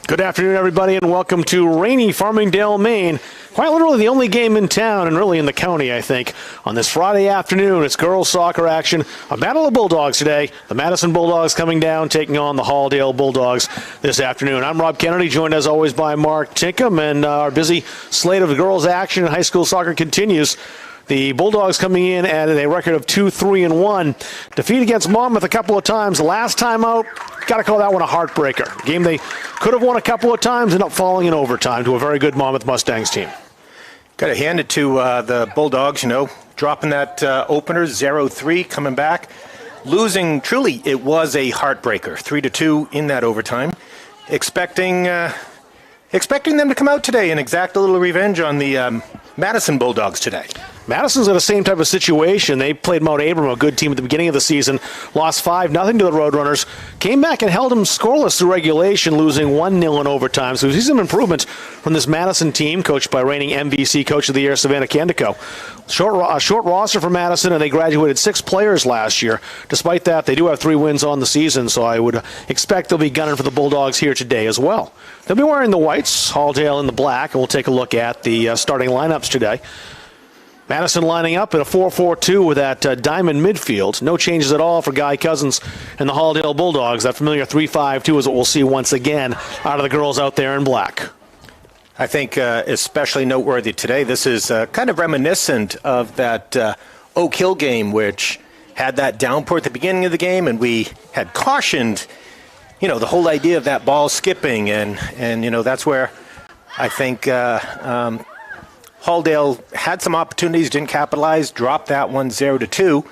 Good afternoon, everybody, and welcome to rainy Farmingdale, Maine. Quite literally the only game in town and really in the county, I think. On this Friday afternoon, it's girls soccer action. A battle of Bulldogs today. The Madison Bulldogs coming down, taking on the Halldale Bulldogs this afternoon. I'm Rob Kennedy, joined as always by Mark Tinkham, and our busy slate of girls action in high school soccer continues. The Bulldogs coming in at a record of 2-3-1. Defeat against Monmouth a couple of times. Last time out, got to call that one a heartbreaker. A game they could have won a couple of times, ended up falling in overtime to a very good Monmouth Mustangs team. Got to hand it to the Bulldogs, dropping that opener, 0-3, coming back. Losing, truly, it was a heartbreaker, 3-2 in that overtime. Expecting them to come out today and exact a little revenge on the Madison Bulldogs today. Madison's in the same type of situation. They played Mount Abram, a good team at the beginning of the season, lost 5-0 to the Roadrunners, came back and held them scoreless through regulation, losing 1-0 in overtime. So we see some improvement from this Madison team, coached by reigning MVC Coach of the Year, Savannah Candico. Short roster for Madison, and they graduated 6 players last year. Despite that, they do have 3 wins on the season, so I would expect they'll be gunning for the Bulldogs here today as well. They'll be wearing the whites, Halldale in the black, and we'll take a look at the starting lineups today. Madison lining up in a 4-4-2 with that diamond midfield. No changes at all for Guy Cousins and the Halldale Bulldogs. That familiar 3-5-2 is what we'll see once again out of the girls out there in black. I think especially noteworthy today, this is kind of reminiscent of that Oak Hill game, which had that downpour at the beginning of the game, and we had cautioned, the whole idea of that ball skipping, and that's where I think Halldale had some opportunities, didn't capitalize, dropped that one 0-2.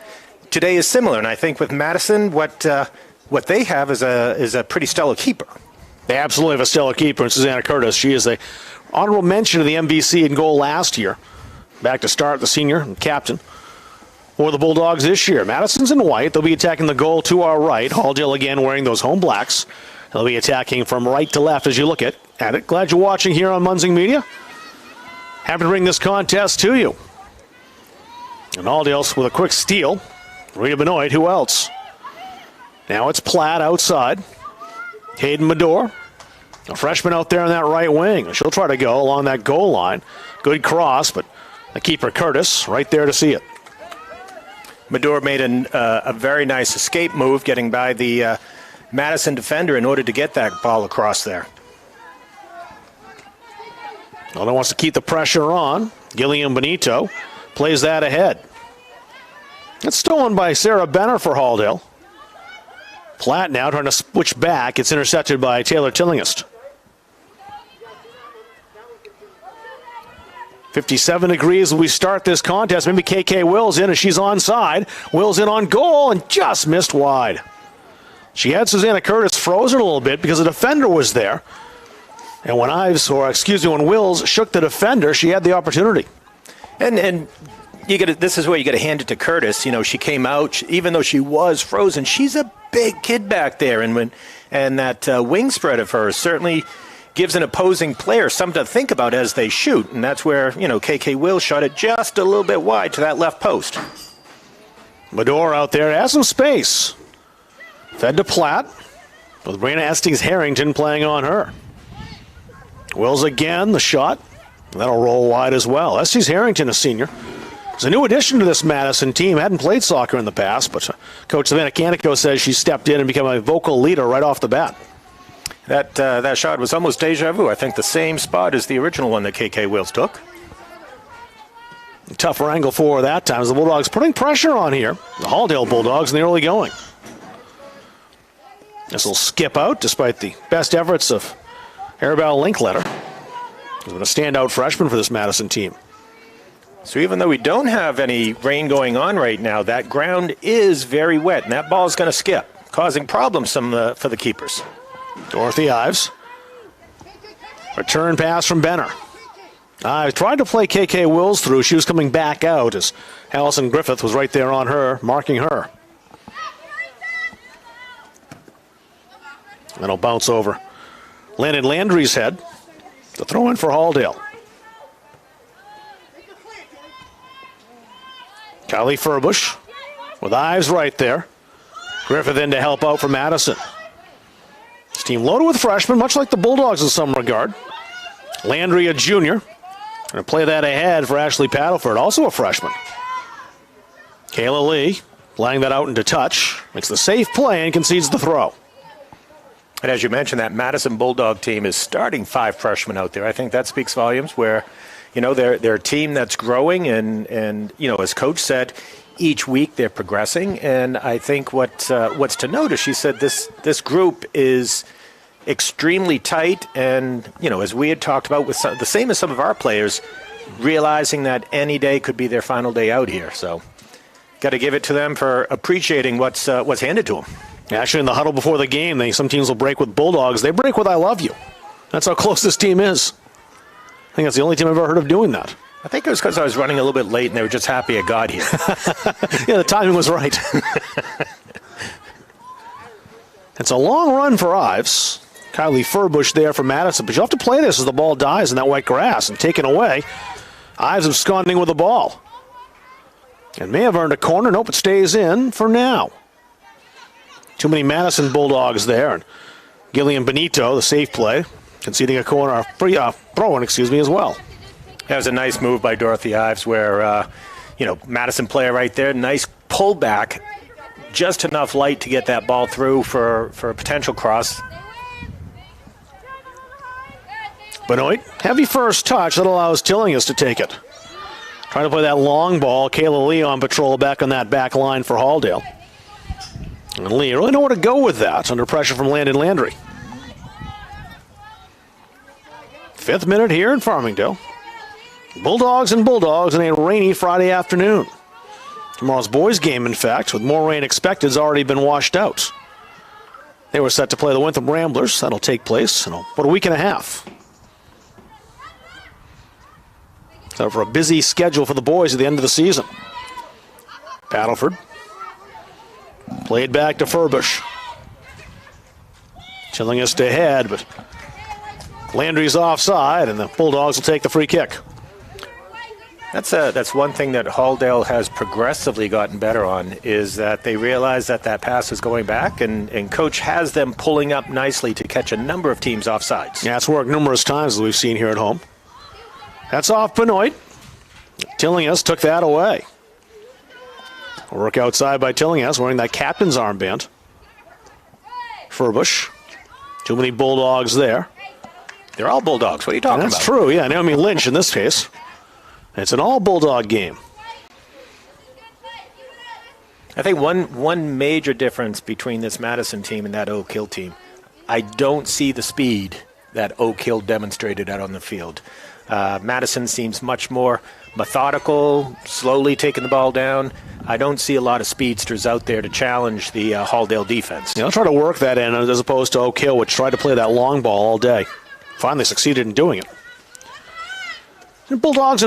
Today is similar, and I think with Madison, what they have is a pretty stellar keeper. They absolutely have a stellar keeper, and Susanna Curtis. She is a honorable mention of the MVC in goal last year. Back to start, the senior and captain for the Bulldogs this year. Madison's in white. They'll be attacking the goal to our right. Halldale again wearing those home blacks. They'll be attacking from right to left as you look at it. Glad you're watching here on Munzing Media. Happy to bring this contest to you. And Halldale's with a quick steal. Rita Benoit, who else? Now it's Platt outside. Hayden Medore, a freshman out there on that right wing. She'll try to go along that goal line. Good cross, but the keeper Curtis right there to see it. Medore made a very nice escape move, getting by the Madison defender in order to get that ball across there. Halldale wants to keep the pressure on. Gillian Benito plays that ahead. It's stolen by Sarah Benner for Halldale. Platt now trying to switch back. It's intercepted by Taylor Tillingist. 57 degrees as we start this contest. Maybe KK Wills in as she's onside. Wills in on goal and just missed wide. She had Susanna Curtis frozen a little bit because the defender was there. And when Wills shook the defender, she had the opportunity. And this is where you got to hand it to Curtis. She came out, even though she was frozen. She's a big kid back there, and that wing spread of hers certainly gives an opposing player something to think about as they shoot. And that's where KK Wills shot it just a little bit wide to that left post. Medore out there has some space. Fed to Platt with Raina Estings-Harrington playing on her. Wills again, the shot. That'll roll wide as well. Estings-Harrington, a senior. It's a new addition to this Madison team. Hadn't played soccer in the past, but Coach Savannah Candico says she stepped in and become a vocal leader right off the bat. That shot was almost deja vu. I think the same spot as the original one that KK Wills took. Tougher angle for that time as the Bulldogs putting pressure on here. The Halldale Bulldogs in the early going. This will skip out despite the best efforts of Arabelle Linkletter. He's been a standout freshman for this Madison team. So even though we don't have any rain going on right now, that ground is very wet, and that ball is going to skip, causing problems for the keepers. Dorothy Ives. Return pass from Benner. Ives tried to play KK Wills through. She was coming back out as Allison Griffith was right there on her, marking her. And it'll bounce over Landon Landry's head. The throw in for Halldale. Kylie Furbush with Ives right there. Griffith in to help out for Madison. This team loaded with freshmen, much like the Bulldogs in some regard. Landry, a junior. Going to play that ahead for Ashley Paddleford, also a freshman. Kayla Lee laying that out into touch. Makes the safe play and concedes the throw. And as you mentioned, that Madison Bulldog team is starting 5 freshmen out there. I think that speaks volumes where, they're a team that's growing and as Coach said, each week they're progressing. And I think what's to note is she said this group is extremely tight and, as we had talked about with the same as some of our players, realizing that any day could be their final day out here. So got to give it to them for appreciating what's handed to them. Actually, in the huddle before the game, some teams will break with Bulldogs. They break with I love you. That's how close this team is. I think that's the only team I've ever heard of doing that. I think it was because I was running a little bit late and they were just happy I got here. Yeah, the timing was right. It's a long run for Ives. Kylie Furbush there for Madison. But you'll have to play this as the ball dies in that wet grass and taken away. Ives absconding with the ball. And may have earned a corner. Nope, it stays in for now. Too many Madison Bulldogs there. And Gillian Benito, the safe play, conceding a corner, throw-in, as well. That was a nice move by Dorothy Ives where, Madison player right there, nice pullback, just enough light to get that ball through for a potential cross. Benoit, heavy first touch that allows Tillinghast to take it. Trying to play that long ball. Kayla Lee on patrol back on that back line for Halldale. And Lee really know where to go with that under pressure from Landon Landry. 5th minute here in Farmingdale. Bulldogs and Bulldogs on a rainy Friday afternoon. Tomorrow's boys game, in fact, with more rain expected, has already been washed out. They were set to play the Winthrop Ramblers. That'll take place in about a week and a half. So for a busy schedule for the boys at the end of the season. Paddleford. Played back to Furbush. Tillinghast ahead, but Landry's offside, and the Bulldogs will take the free kick. That's one thing that Halldale has progressively gotten better on, is that they realize that pass is going back, and Coach has them pulling up nicely to catch a number of teams offsides. Yeah, it's worked numerous times as we've seen here at home. That's off Benoit. Tillinghast took that away. Work outside by Tillinghast, wearing that captain's armband. Furbush. Too many Bulldogs there. They're all Bulldogs. What are you talking about? That's true, yeah. Naomi Lynch in this case. It's an all-Bulldog game. I think one major difference between this Madison team and that Oak Hill team, I don't see the speed that Oak Hill demonstrated out on the field. Madison seems much more methodical, slowly taking the ball down. I don't see a lot of speedsters out there to challenge the Halldale defense. Yeah, I'll try to work that in as opposed to Oak Hill, which tried to play that long ball all day. Finally succeeded in doing it. And Bulldogs,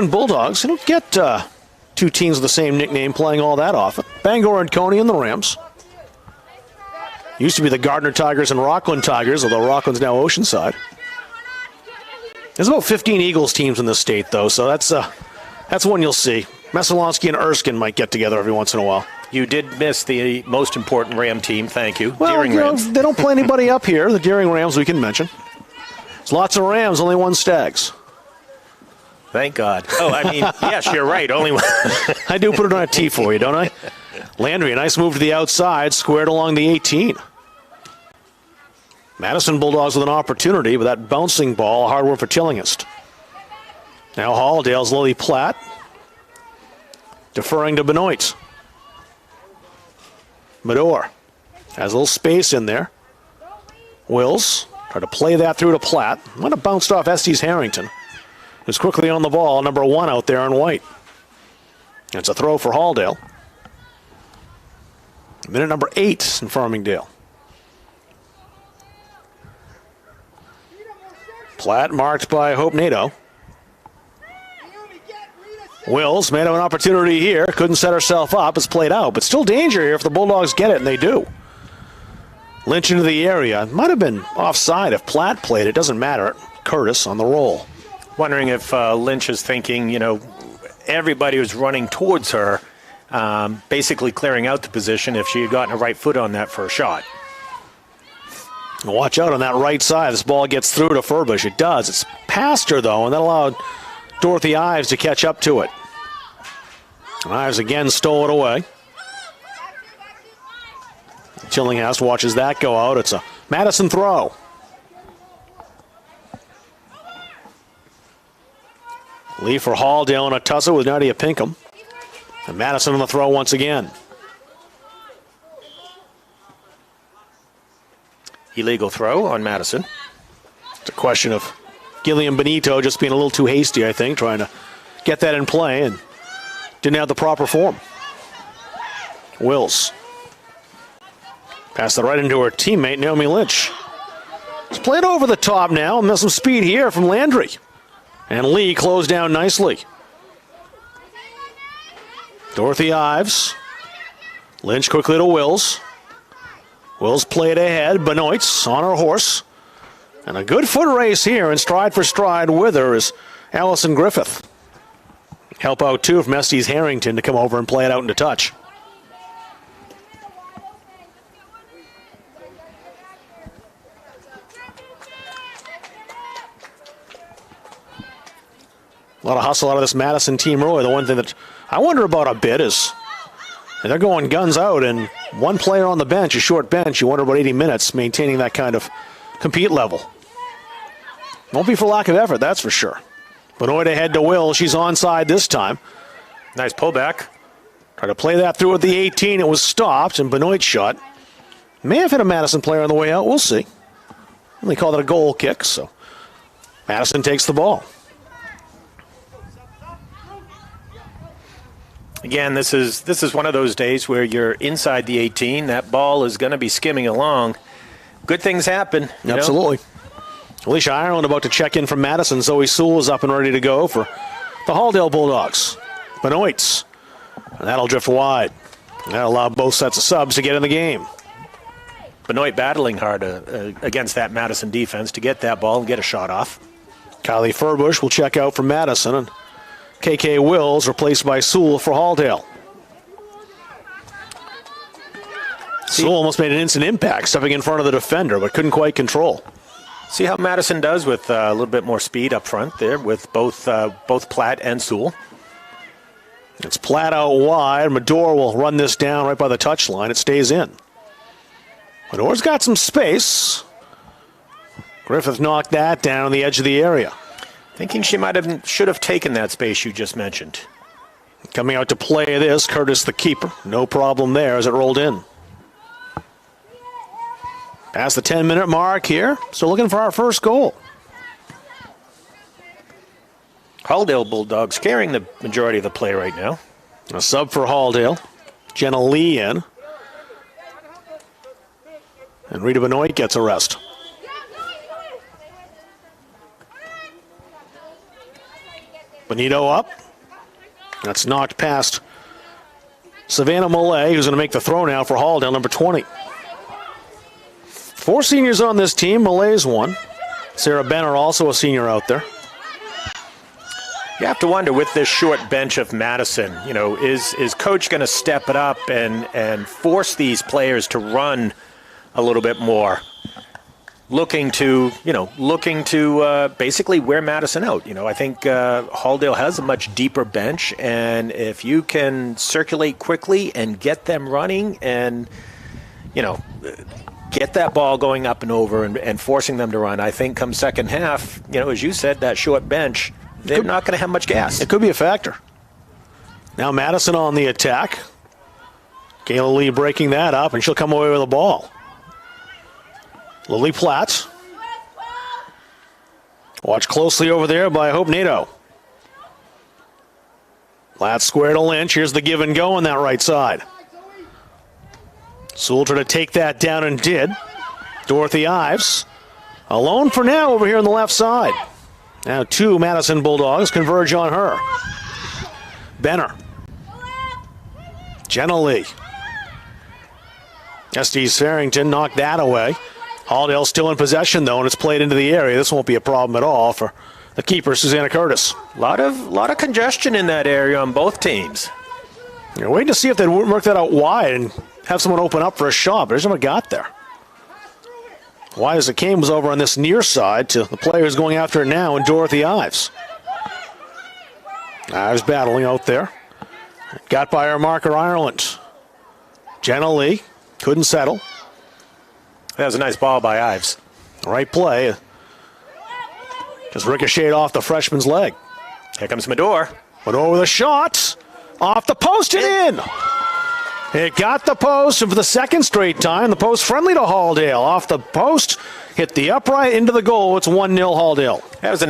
you don't get two teams with the same nickname playing all that often. Bangor and Coney and the Rams. Used to be the Gardner Tigers and Rockland Tigers, although Rockland's now Oceanside. There's about 15 Eagles teams in this state, though, so that's one you'll see. Messalonsky and Erskine might get together every once in a while. You did miss the most important Ram team, thank you. Well, Deering Rams. They don't play anybody up here. The Deering Rams we can mention. There's lots of Rams, only one Stags. Thank God. Oh, I mean, yes, you're right. Only one. I do put it on a tee for you, don't I? Landry, a nice move to the outside, squared along the 18. Madison Bulldogs with an opportunity, but that bouncing ball, hard work for Tillinghast. Now Halldale's Lily Platt, deferring to Benoit. Medor has a little space in there. Wills try to play that through to Platt. Might have bounced off Estes Harrington, who's quickly on the ball, number 1 out there in white. It's a throw for Halldale. Minute number 8 in Farmingdale. Platt marked by Hope Nato. Wills may have an opportunity here. Couldn't set herself up. It's played out, but still danger here if the Bulldogs get it, and they do. Lynch into the area. Might have been offside if Platt played. It doesn't matter. Curtis on the roll. Wondering if Lynch is thinking, everybody was running towards her, basically clearing out the position if she had gotten a right foot on that for a shot. Watch out on that right side. This ball gets through to Furbush. It does. It's past her, though, and that allowed Dorothy Ives to catch up to it. Ives again stole it away. Chillinghouse watches that go out. It's a Madison throw. Lee for Halldale and a tussle with Nadia Pinkham. And Madison on the throw once again. Illegal throw on Madison. It's a question of Gilliam Benito just being a little too hasty, I think, trying to get that in play and didn't have the proper form. Wills. Passed it right into her teammate, Naomi Lynch. It's played over the top now, and there's some speed here from Landry. And Lee closed down nicely. Dorothy Ives. Lynch quickly to Wills. Wills played ahead. Benoit's on her horse. And a good foot race here, and stride for stride with her is Allison Griffith. Help out, too, from Estes Harrington to come over and play it out into touch. A lot of hustle out of this Madison team early. The one thing that I wonder about a bit is they're going guns out, and one player on the bench, a short bench, you wonder about 80 minutes maintaining that kind of compete level. Won't be for lack of effort, that's for sure. Benoit ahead to Will. She's onside this time. Nice pullback. Tried to play that through at the 18. It was stopped, and Benoit's shot may have hit a Madison player on the way out. We'll see. They call it a goal kick, so Madison takes the ball. Again, this is one of those days where you're inside the 18. That ball is going to be skimming along. Good things happen. Absolutely. Alicia Ireland about to check in from Madison. Zoe Sewell is up and ready to go for the Halldale Bulldogs. Benoit's. And that'll drift wide. That'll allow both sets of subs to get in the game. Benoit battling hard against that Madison defense to get that ball and get a shot off. Kylie Furbush will check out from Madison, and KK Wills replaced by Sewell for Halldale. Sewell almost made an instant impact, stepping in front of the defender, but couldn't quite control. See how Madison does with a little bit more speed up front there with both Platt and Sewell. It's Platt out wide. Medor will run this down right by the touchline. It stays in. Medor's got some space. Griffith knocked that down on the edge of the area. Thinking she should have taken that space you just mentioned. Coming out to play this, Curtis the keeper. No problem there as it rolled in. Past the 10-minute mark here. So looking for our first goal. Halldale Bulldogs carrying the majority of the play right now. A sub for Halldale. Jenna Lee in. And Rita Benoit gets a rest. Benito up. That's knocked past Savannah Millay, who's going to make the throw now for Halldale, number 20. 4 seniors on this team. Millay's one. Sarah Benner also a senior out there. You have to wonder with this short bench of Madison, is Coach going to step it up and force these players to run a little bit more? Looking to basically wear Madison out. I think Halldale has a much deeper bench, and if you can circulate quickly and get them running and, get that ball going up and over and forcing them to run, I think come second half, as you said, that short bench, they're not going to have much gas. It could be a factor. Now Madison on the attack. Kayla Lee breaking that up, and she'll come away with the ball. Lily Platt. Watch closely over there by Hope Nato. Platt square to Lynch. Here's the give and go on that right side. Sewell tried to take that down and did. Dorothy Ives alone for now over here on the left side. Now 2 Madison Bulldogs converge on her. Benner. Jenna Lee. Estes Farrington knocked that away. Halldale still in possession, though, and it's played into the area. This won't be a problem at all for the keeper, Susanna Curtis. A lot of congestion in that area on both teams. You're waiting to see if they'd work that out wide and have someone open up for a shot, but there's never got there. Wise Kane was over on this near side to the players going after it now, and Dorothy Ives. Ives battling out there. Got by our marker, Ireland. Jenna Lee couldn't settle. That was a nice ball by Ives. Right play. Just ricocheted off the freshman's leg. Here comes Medor. Medor with a shot. Off the post and in. It got the post, and for the second straight time, the post friendly to Halldale. Off the post, hit the upright into the goal. It's 1-0 Halldale. That was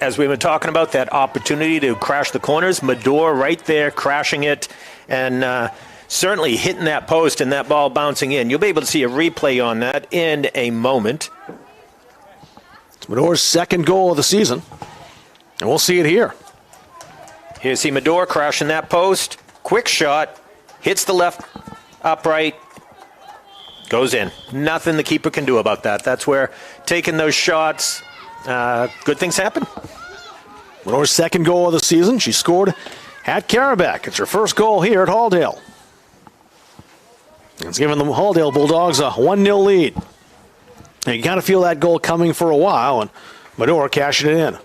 as we've been talking about, that opportunity to crash the corners. Medor right there, crashing it, and certainly hitting that post and that ball bouncing in. You'll be able to see a replay on that in a moment. It's Medor's second goal of the season, and we'll see it here. Here's Medor crashing that post. Quick shot. Hits the left upright. Goes in. Nothing the keeper can do about that. That's where taking those shots, good things happen. Medor's second goal of the season. She scored at Carabec. It's her first goal here at Halldale. It's given the Halldale Bulldogs a 1-0 lead. And you got to feel that goal coming for a while, and Medor cashing it in.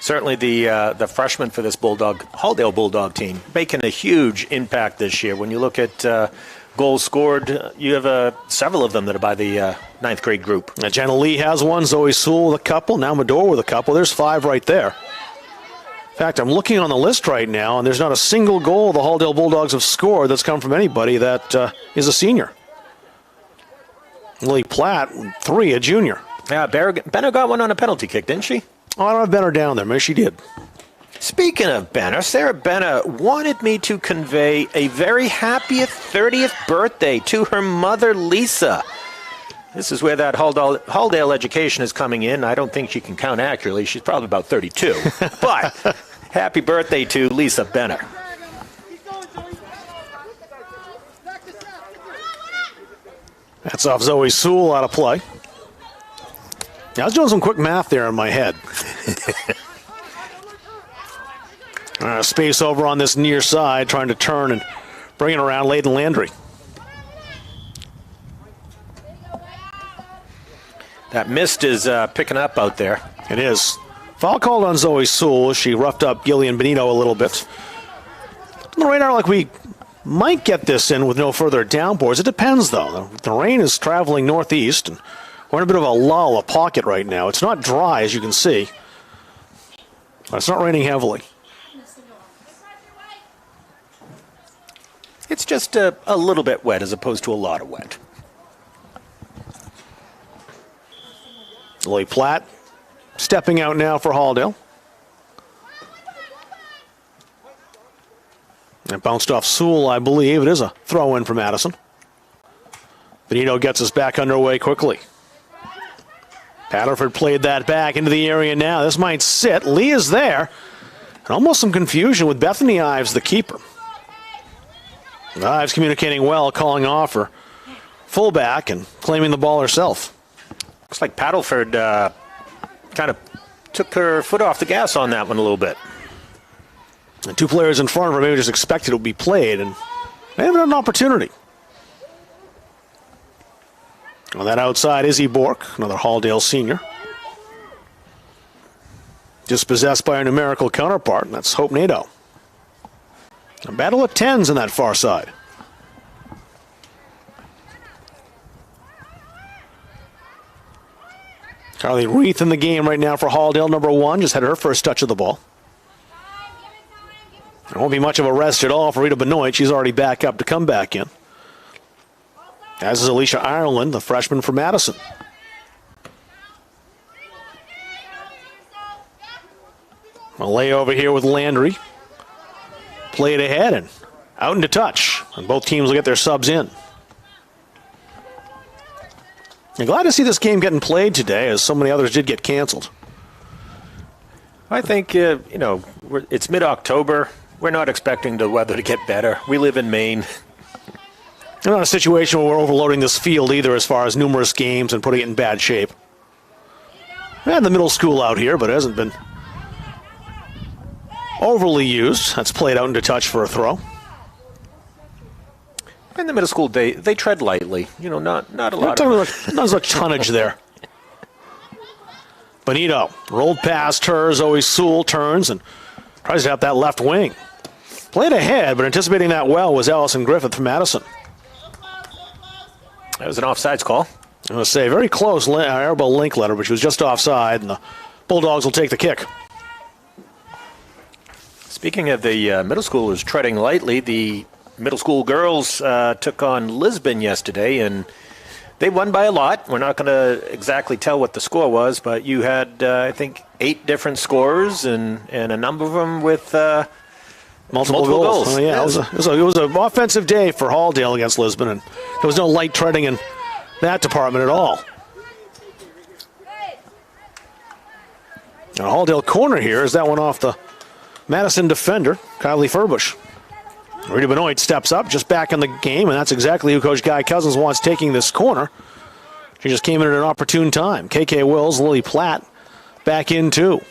Certainly the freshman for this Halldale Bulldog team, making a huge impact this year. When you look at goals scored, you have several of them that are by the ninth grade group. Jenna Lee has one, Zoe Sewell with a couple, now Medor with a couple. There's 5 right there. In fact, I'm looking on the list right now, and there's not a single goal the Halldale Bulldogs have scored that's come from anybody that is a senior. Lily Platt, 3, a junior. Yeah, Benner got one on a penalty kick, didn't she? Oh, I don't have Benner down there. Maybe she did. Speaking of Benner, Sarah Benner wanted me to convey a very happy 30th birthday to her mother, Lisa. This is where that Halldale education is coming in. I don't think she can count accurately. She's probably about 32. But happy birthday to Lisa Benner. That's off Zoe Sewell out of play. I was doing some quick math there in my head. Space over on this near side, trying to turn and bring it around Layden Landry. That mist is picking up out there. It is. Foul called on Zoe Sewell. She roughed up Gillian Benito a little bit. On the radar, like we might get this in with no further downpours. It depends, though. The rain is traveling northeast, and we're in a bit of a lull, a pocket right now. It's not dry, as you can see, but it's not raining heavily. It's just a little bit wet as opposed to a lot of wet. Lily Platt stepping out now for Halldale. It bounced off Sewell, I believe. It is a throw-in for Madison. Benito gets us back underway quickly. Patterford played that back into the area now. This might sit. Lee is there. And almost some confusion with Bethany Ives, the keeper. Ives communicating well, calling off her fullback and claiming the ball herself. Looks like Paddleford kind of took her foot off the gas on that one a little bit. And 2 players in front of her maybe just expected it would be played, and they haven't had an opportunity. On that outside, Izzy Bork, another Halldale senior. Dispossessed by a numerical counterpart, and that's Hope Nadeau. A battle of 10s on that far side. Carly Reith in the game right now for Halldale, number 1, just had her first touch of the ball. There won't be much of a rest at all for Rita Benoit. She's already back up to come back in. As is Alicia Ireland, the freshman for Madison. A layover here with Landry. Played ahead and out into touch. And both teams will get their subs in. I'm glad to see this game getting played today, as so many others did get canceled. I think, it's mid-October. We're not expecting the weather to get better. We live in Maine. We're not a situation where we're overloading this field either as far as numerous games and putting it in bad shape. We had the middle school out here, but it hasn't been overly used. That's played out into touch for a throw. In the middle school, they tread lightly. Not a lot. Not as much tonnage there. Benito rolled past her. Zoe Sewell turns and tries to have that left wing. Played ahead, but anticipating that well was Allison Griffith from Madison. That was an offsides call. I'm going to say very close Arabelle Linkletter, but she was just offside, and the Bulldogs will take the kick. Speaking of the middle schoolers treading lightly, the middle school girls took on Lisbon yesterday, and they won by a lot. We're not going to exactly tell what the score was, but you had, I think, 8 different scorers, and a number of them with multiple goals. Oh, yeah, it was an offensive day for Halldale against Lisbon, and there was no light treading in that department at all. Now, Halldale corner here is that one off the Madison defender, Kylie Furbush. Rita Benoit steps up, just back in the game, and that's exactly who Coach Guy Cousins wants taking this corner. She just came in at an opportune time. KK Wills, Lily Platt back in too.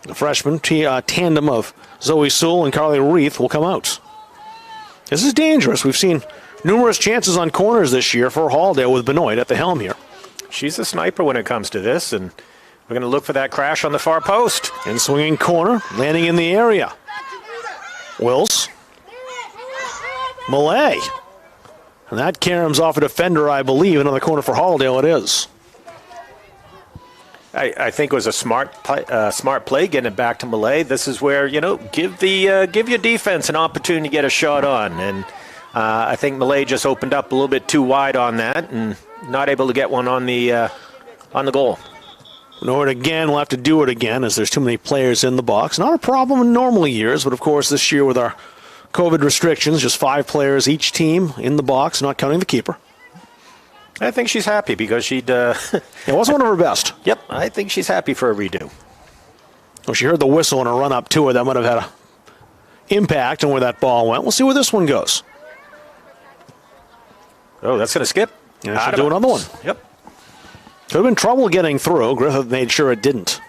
The freshman tandem of Zoe Sewell and Carly Reith will come out. This is dangerous. We've seen numerous chances on corners this year for Halldale with Benoit at the helm here. She's a sniper when it comes to this, and we're going to look for that crash on the far post. In swinging corner, landing in the area. Wills. Millay. And that caroms off a defender, I believe. Another corner for Halldale it is. I think it was a smart play getting it back to Millay. This is where, give your defense an opportunity to get a shot on. And I think Millay just opened up a little bit too wide on that and not able to get one on the goal. Benoit again will have to do it again as there's too many players in the box. Not a problem in normal years, but of course this year with our COVID restrictions, just 5 players each team in the box, not counting the keeper. I think she's happy because she'd... It wasn't one of her best. Yep, I think she's happy for a redo. Well, she heard the whistle and a run up to her. That might have had an impact on where that ball went. We'll see where this one goes. Oh, that's going to skip. And she'll do another one. Yep. Could have been trouble getting through. Griffith made sure it didn't.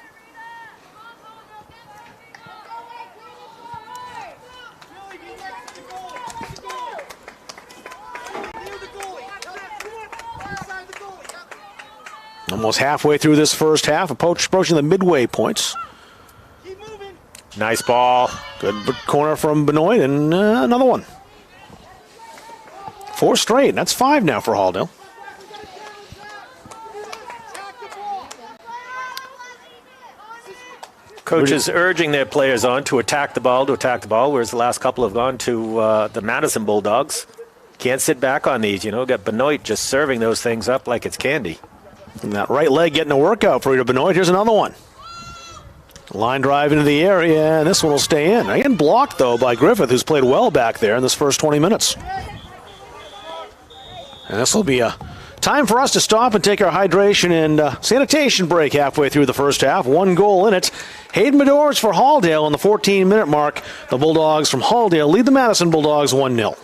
Almost halfway through this first half, approaching the midway points. Nice ball. Good corner from Benoit, and another one. 4 straight, and that's 5 now for Halldale. Coaches urging their players on to attack the ball, whereas the last couple have gone to the Madison Bulldogs. Can't sit back on these, Got Benoit just serving those things up like it's candy. And that right leg getting a workout for Rita Benoit. Here's another one. Line drive into the area, and this one will stay in. Again, blocked, though, by Griffith, who's played well back there in this first 20 minutes. And this will be a time for us to stop and take our hydration and sanitation break halfway through the first half. 1 goal in it. Hayden Medors for Halldale on the 14-minute mark. The Bulldogs from Halldale lead the Madison Bulldogs 1-0.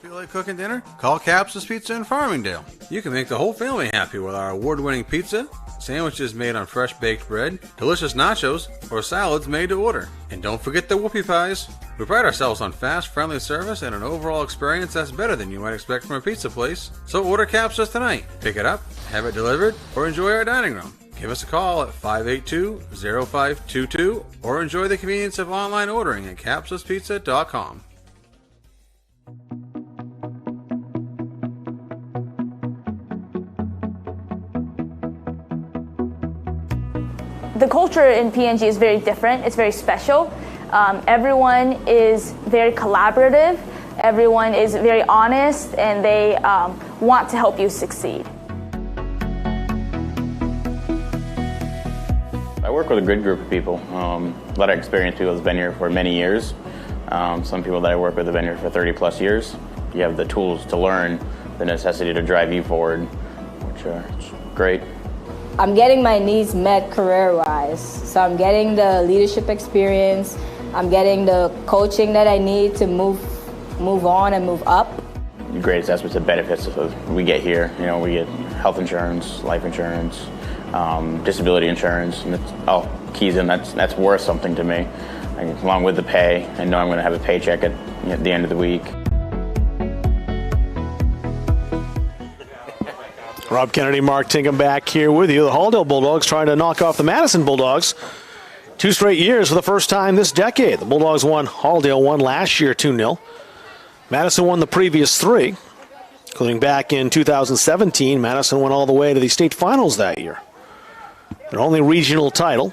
Feel like cooking dinner? Call Capsa's Pizza in Farmingdale. You can make the whole family happy with our award-winning pizza, sandwiches made on fresh baked bread, delicious nachos, or salads made to order. And don't forget the whoopie pies. We pride ourselves on fast, friendly service and an overall experience that's better than you might expect from a pizza place. So order Capsa's tonight. Pick it up, have it delivered, or enjoy our dining room. Give us a call at 582-0522 or enjoy the convenience of online ordering at capsaspizza.com. The culture in PNG is very different. It's very special. Everyone is very collaborative. Everyone is very honest, and they want to help you succeed. I work with a good group of people. A lot of experienced people have been here for many years. Some people that I work with have been here for 30 plus years. You have the tools to learn, the necessity to drive you forward, which are great. I'm getting my needs met career-wise. So I'm getting the leadership experience. I'm getting the coaching that I need to move on and move up. The greatest aspects of benefits we get here, we get health insurance, life insurance, disability insurance, and it's all keys in. That's worth something to me. Along with the pay, I know I'm going to have a paycheck at at the end of the week. Rob Kennedy, Mark Tinkham back here with you. The Halldale Bulldogs trying to knock off the Madison Bulldogs. 2 straight years for the first time this decade. The Bulldogs won, Halldale won last year 2-0. Madison won the previous 3, including back in 2017. Madison went all the way to the state finals that year. Their only regional title.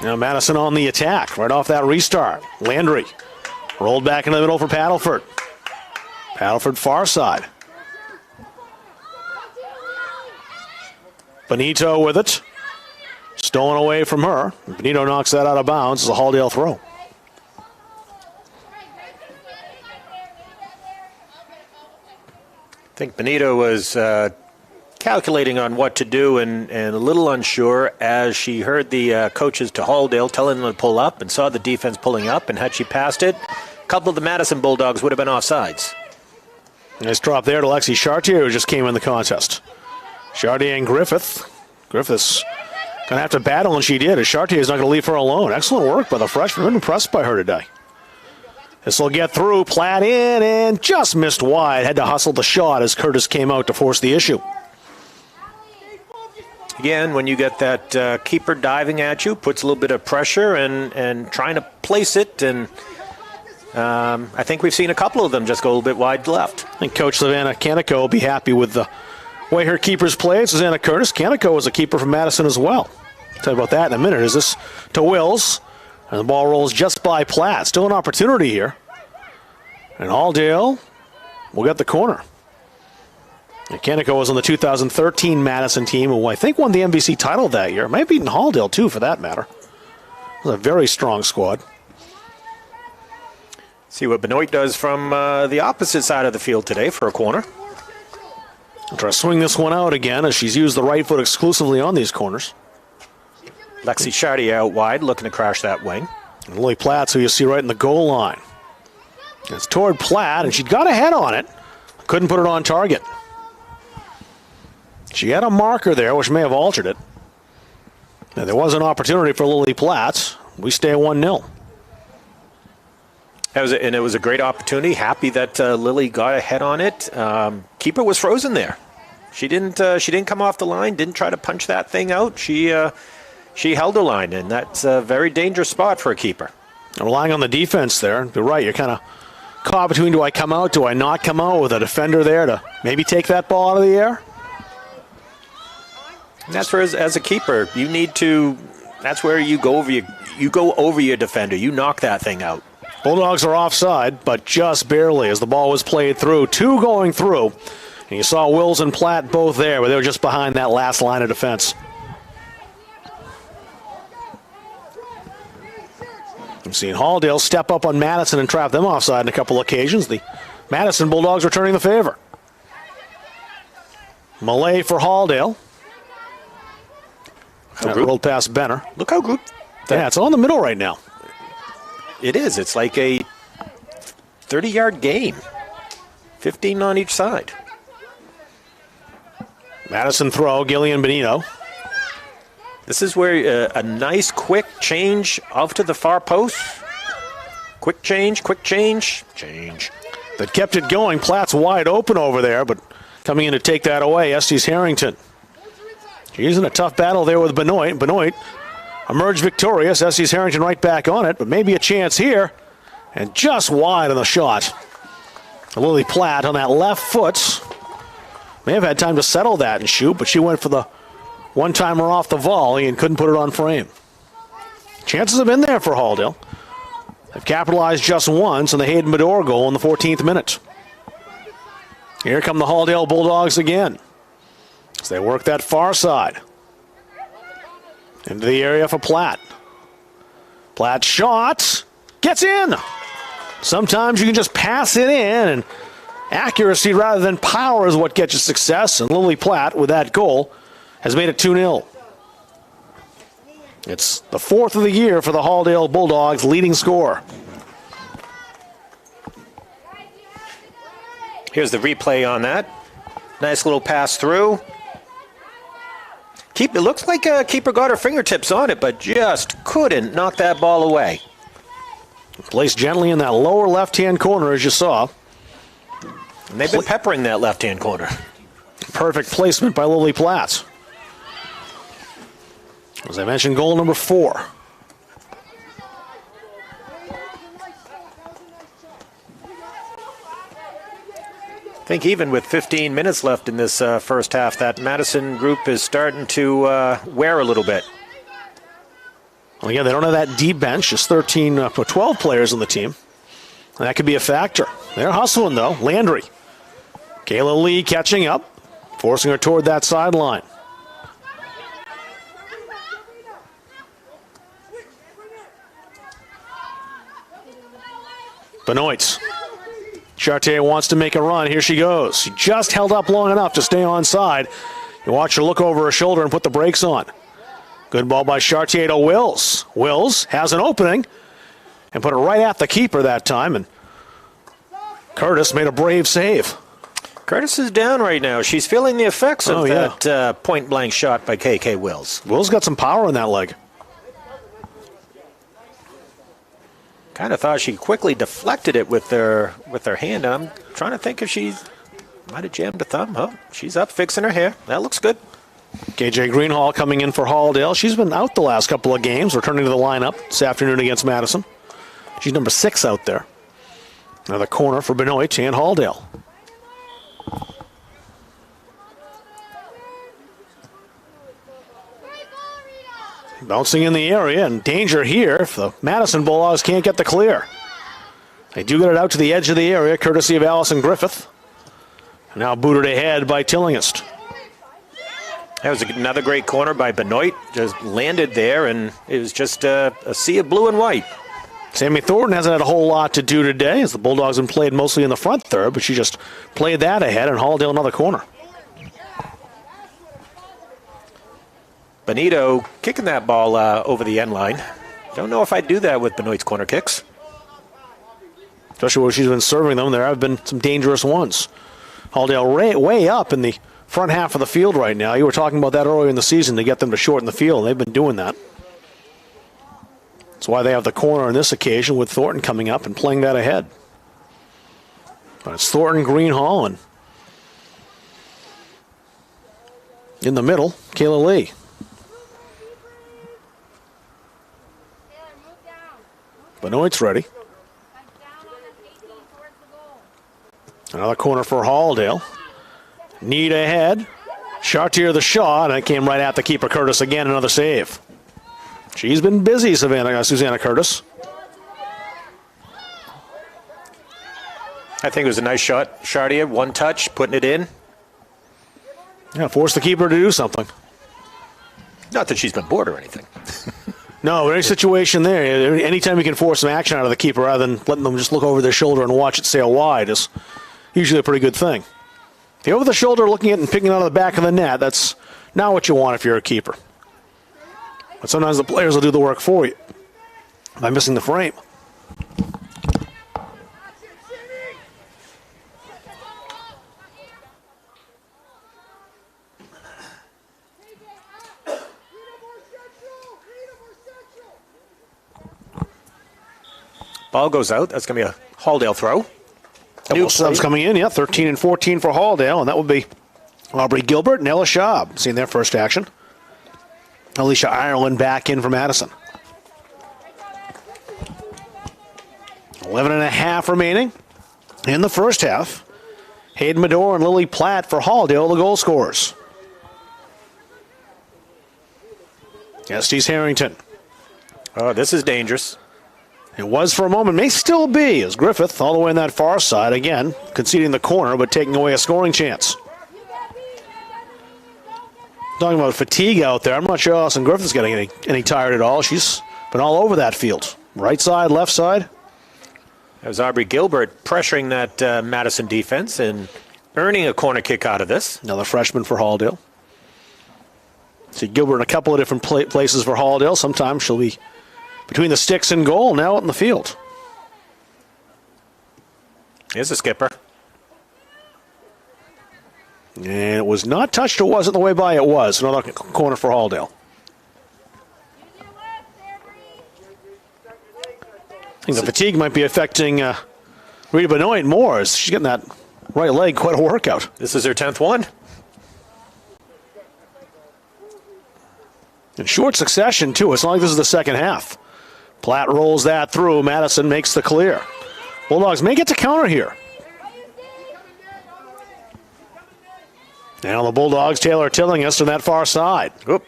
Now Madison on the attack right off that restart. Landry rolled back into the middle for Paddleford. Paddleford far side. Benito with it. Stolen away from her. Benito knocks that out of bounds. It's a Halldale throw. I think Benito was calculating on what to do and a little unsure as she heard the coaches to Halldale telling them to pull up and saw the defense pulling up, and had she passed it, a couple of the Madison Bulldogs would have been offsides. Nice drop there to Lexi Chartier, who just came in the contest. Chartier and Griffith. Griffith's going to have to battle, and she did, as Chartier's not going to leave her alone. Excellent work by the freshman. I'm impressed by her today. This will get through. Platt in and just missed wide. Had to hustle the shot as Curtis came out to force the issue. Again, when you get that keeper diving at you, puts a little bit of pressure and trying to place it, and I think we've seen a couple of them just go a little bit wide left. I think Coach Savannah Canico will be happy with the way her keepers played. Susanna Curtis. Canico was a keeper from Madison as well. Tell you about that in a minute. Is this to Wills? And the ball rolls just by Platt. Still an opportunity here. And Halldale will get the corner. And Canico was on the 2013 Madison team, who I think won the MVC title that year. Might have beaten Halldale, too, for that matter. It was a very strong squad. See what Benoit does from the opposite side of the field today for a corner. Try to swing this one out again, as she's used the right foot exclusively on these corners. Lexi Chartier out wide, looking to crash that wing. And Lily Platt, who you see right in the goal line. It's toward Platt, and she'd got a head on it. Couldn't put it on target. She had a marker there, which may have altered it. And there was an opportunity for Lily Platt. We stay 1-0. It was a great opportunity. Happy that Lily got a head on it. Keeper was frozen there. She didn't come off the line. Didn't try to punch that thing out. She held the line, and that's a very dangerous spot for a keeper. Relying on the defense there. You're right. You're kind of caught between, do I come out, do I not come out, with a defender there to maybe take that ball out of the air. And that's where, as a keeper, you need to. That's where you go over your defender. You knock that thing out. Bulldogs are offside, but just barely as the ball was played through. 2 going through. And you saw Wills and Platt both there, but they were just behind that last line of defense. We've seen Halldale step up on Madison and trap them offside on a couple occasions. The Madison Bulldogs returning the favor. Malay for Halldale. Rolled past Benner. Look how good. Yeah, it's all in the middle right now. It is. It's like a 30-yard game. 15 on each side. Madison throw, Gillian Benito. This is where a nice quick change off to the far post. Quick change. That kept it going. Platt's wide open over there, but coming in to take that away, Estes Harrington. She's in a tough battle there with Benoit. Benoit emerged victorious. Estes Harrington right back on it, but maybe a chance here. And just wide on the shot. Lily Platt on that left foot. May have had time to settle that and shoot, but she went for the one-timer off the volley and couldn't put it on frame. Chances have been there for Halldale. They've capitalized just once on the Hayden Medor goal in the 14th minute. Here come the Halldale Bulldogs again as they work that far side. Into the area for Platt. Platt shot. Gets in. Sometimes you can just pass it in, and accuracy rather than power is what gets you success. And Lily Platt, with that goal, has made it 2-0. It's the 4th of the year for the Halldale Bulldogs, leading scorer. Here's the replay on that. Nice little pass through. It looks like keeper got her fingertips on it, but just couldn't knock that ball away. Placed gently in that lower left-hand corner, as you saw. And they've been peppering that left-hand corner. Perfect placement by Lily Platt. As I mentioned, goal number 4. I think even with 15 minutes left in this first half, that Madison group is starting to wear a little bit. Well, again, they don't have that deep bench, just 12 players on the team. And that could be a factor. They're hustling, though. Landry. Kayla Lee catching up, forcing her toward that sideline. Benoit. Chartier wants to make a run. Here she goes. She just held up long enough to stay onside. You watch her look over her shoulder and put the brakes on. Good ball by Chartier to Wills. Wills has an opening and put it right at the keeper that time. And Curtis made a brave save. Curtis is down right now. She's feeling the effects of that point-blank shot by KK Wills. Wills got some power in that leg. Kind of thought she quickly deflected it with her hand. And I'm trying to think if she might have jammed a thumb. Oh, she's up fixing her hair. That looks good. KJ Greenhall coming in for Halldale. She's been out the last couple of games, returning to the lineup this afternoon against Madison. She's number 6 out there. Another corner for Benoit and Halldale. Bouncing in the area, and danger here if the Madison Bulldogs can't get the clear. They do get it out to the edge of the area, courtesy of Allison Griffith. Now booted ahead by Tillinghast. That was another great corner by Benoit. Just landed there, and it was just a sea of blue and white. Sammy Thornton hasn't had a whole lot to do today, as the Bulldogs have played mostly in the front third, but she just played that ahead, and Halldale another corner. Benito kicking that ball over the end line. Don't know if I'd do that with Benoit's corner kicks. Especially where she's been serving them. There have been some dangerous ones. Halldale way up in the front half of the field right now. You were talking about that earlier in the season to get them to shorten the field, and they've been doing that. That's why they have the corner on this occasion with Thornton coming up and playing that ahead. But it's Thornton, Greenhall, and in the middle, Kayla Lee. Benoit's ready. Another corner for Halldale. Need ahead. Chartier the shot, and it came right at the keeper, Curtis, again. Another save. She's been busy, Susanna Curtis. I think it was a nice shot. Chartier, one touch, putting it in. Yeah, forced the keeper to do something. Not that she's been bored or anything. No, but any situation there, anytime you can force some action out of the keeper rather than letting them just look over their shoulder and watch it sail wide is usually a pretty good thing. The over the shoulder looking at it and picking it out of the back of the net, that's not what you want if you're a keeper. But sometimes the players will do the work for you by missing the frame. Ball goes out. That's going to be a Halldale throw. New subs coming in, 13 and 14 for Halldale, and that would be Aubrey Gilbert and Ella Schaub, seeing their first action. Alicia Ireland back in for Madison. 11 and a half remaining in the first half. Hayden Medore and Lily Platt for Halldale, the goal scorers. Estes Harrington. Oh, this is dangerous. It was for a moment, may still be, as Griffith all the way on that far side, again, conceding the corner, but taking away a scoring chance. Talking about fatigue out there, I'm not sure Allison Griffith's getting any tired at all. She's been all over that field. Right side, left side. That was Aubrey Gilbert pressuring that Madison defense and earning a corner kick out of this. Another freshman for Halldale. See Gilbert in a couple of different places for Halldale. Sometimes she'll be between the sticks and goal, now out in the field. Here's the skipper. And it was not touched, or wasn't the way by it was. Another corner for Halldale. I think the fatigue might be affecting Rita Benoit more, as she's getting that right leg quite a workout. This is her 10th one. In short succession, too. It's not like this is the second half. Platt rolls that through. Madison makes the clear. Bulldogs may get to counter here. Now the Bulldogs, Taylor Tillinghast on that far side. Oop.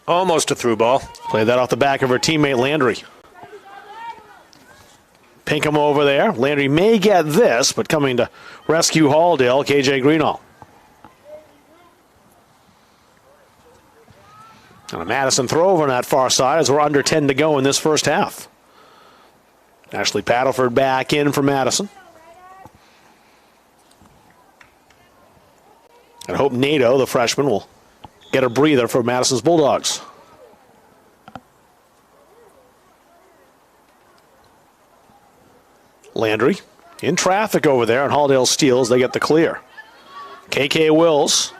Almost a through ball. Played that off the back of her teammate Landry. Pinkham over there. Landry may get this, but coming to rescue Halldale, KJ Greenall. And a Madison throw over on that far side as we're under 10 to go in this first half. Ashley Paddleford back in for Madison. And I hope Nato, the freshman, will get a breather for Madison's Bulldogs. Landry in traffic over there, and Halldale steals. They get the clear. KK Wills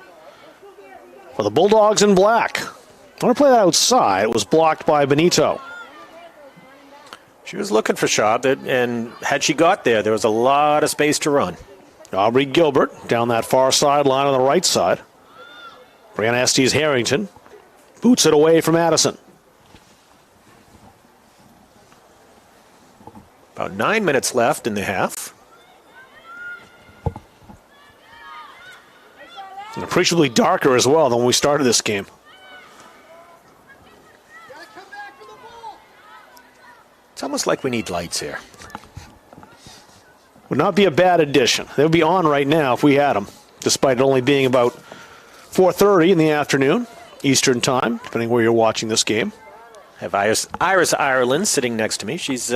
for the Bulldogs in black. I want to play that outside. It was blocked by Benito. She was looking for Shaw, and had she got there, there was a lot of space to run. Aubrey Gilbert down that far sideline on the right side. Brianna Estes Harrington boots it away from Madison. About 9 minutes left in the half. And appreciably darker as well than when we started this game. It's almost like we need lights here. Would not be a bad addition. They would be on right now if we had them, despite it only being about 4:30 in the afternoon, Eastern time, depending where you're watching this game. I have Iris Ireland sitting next to me. She's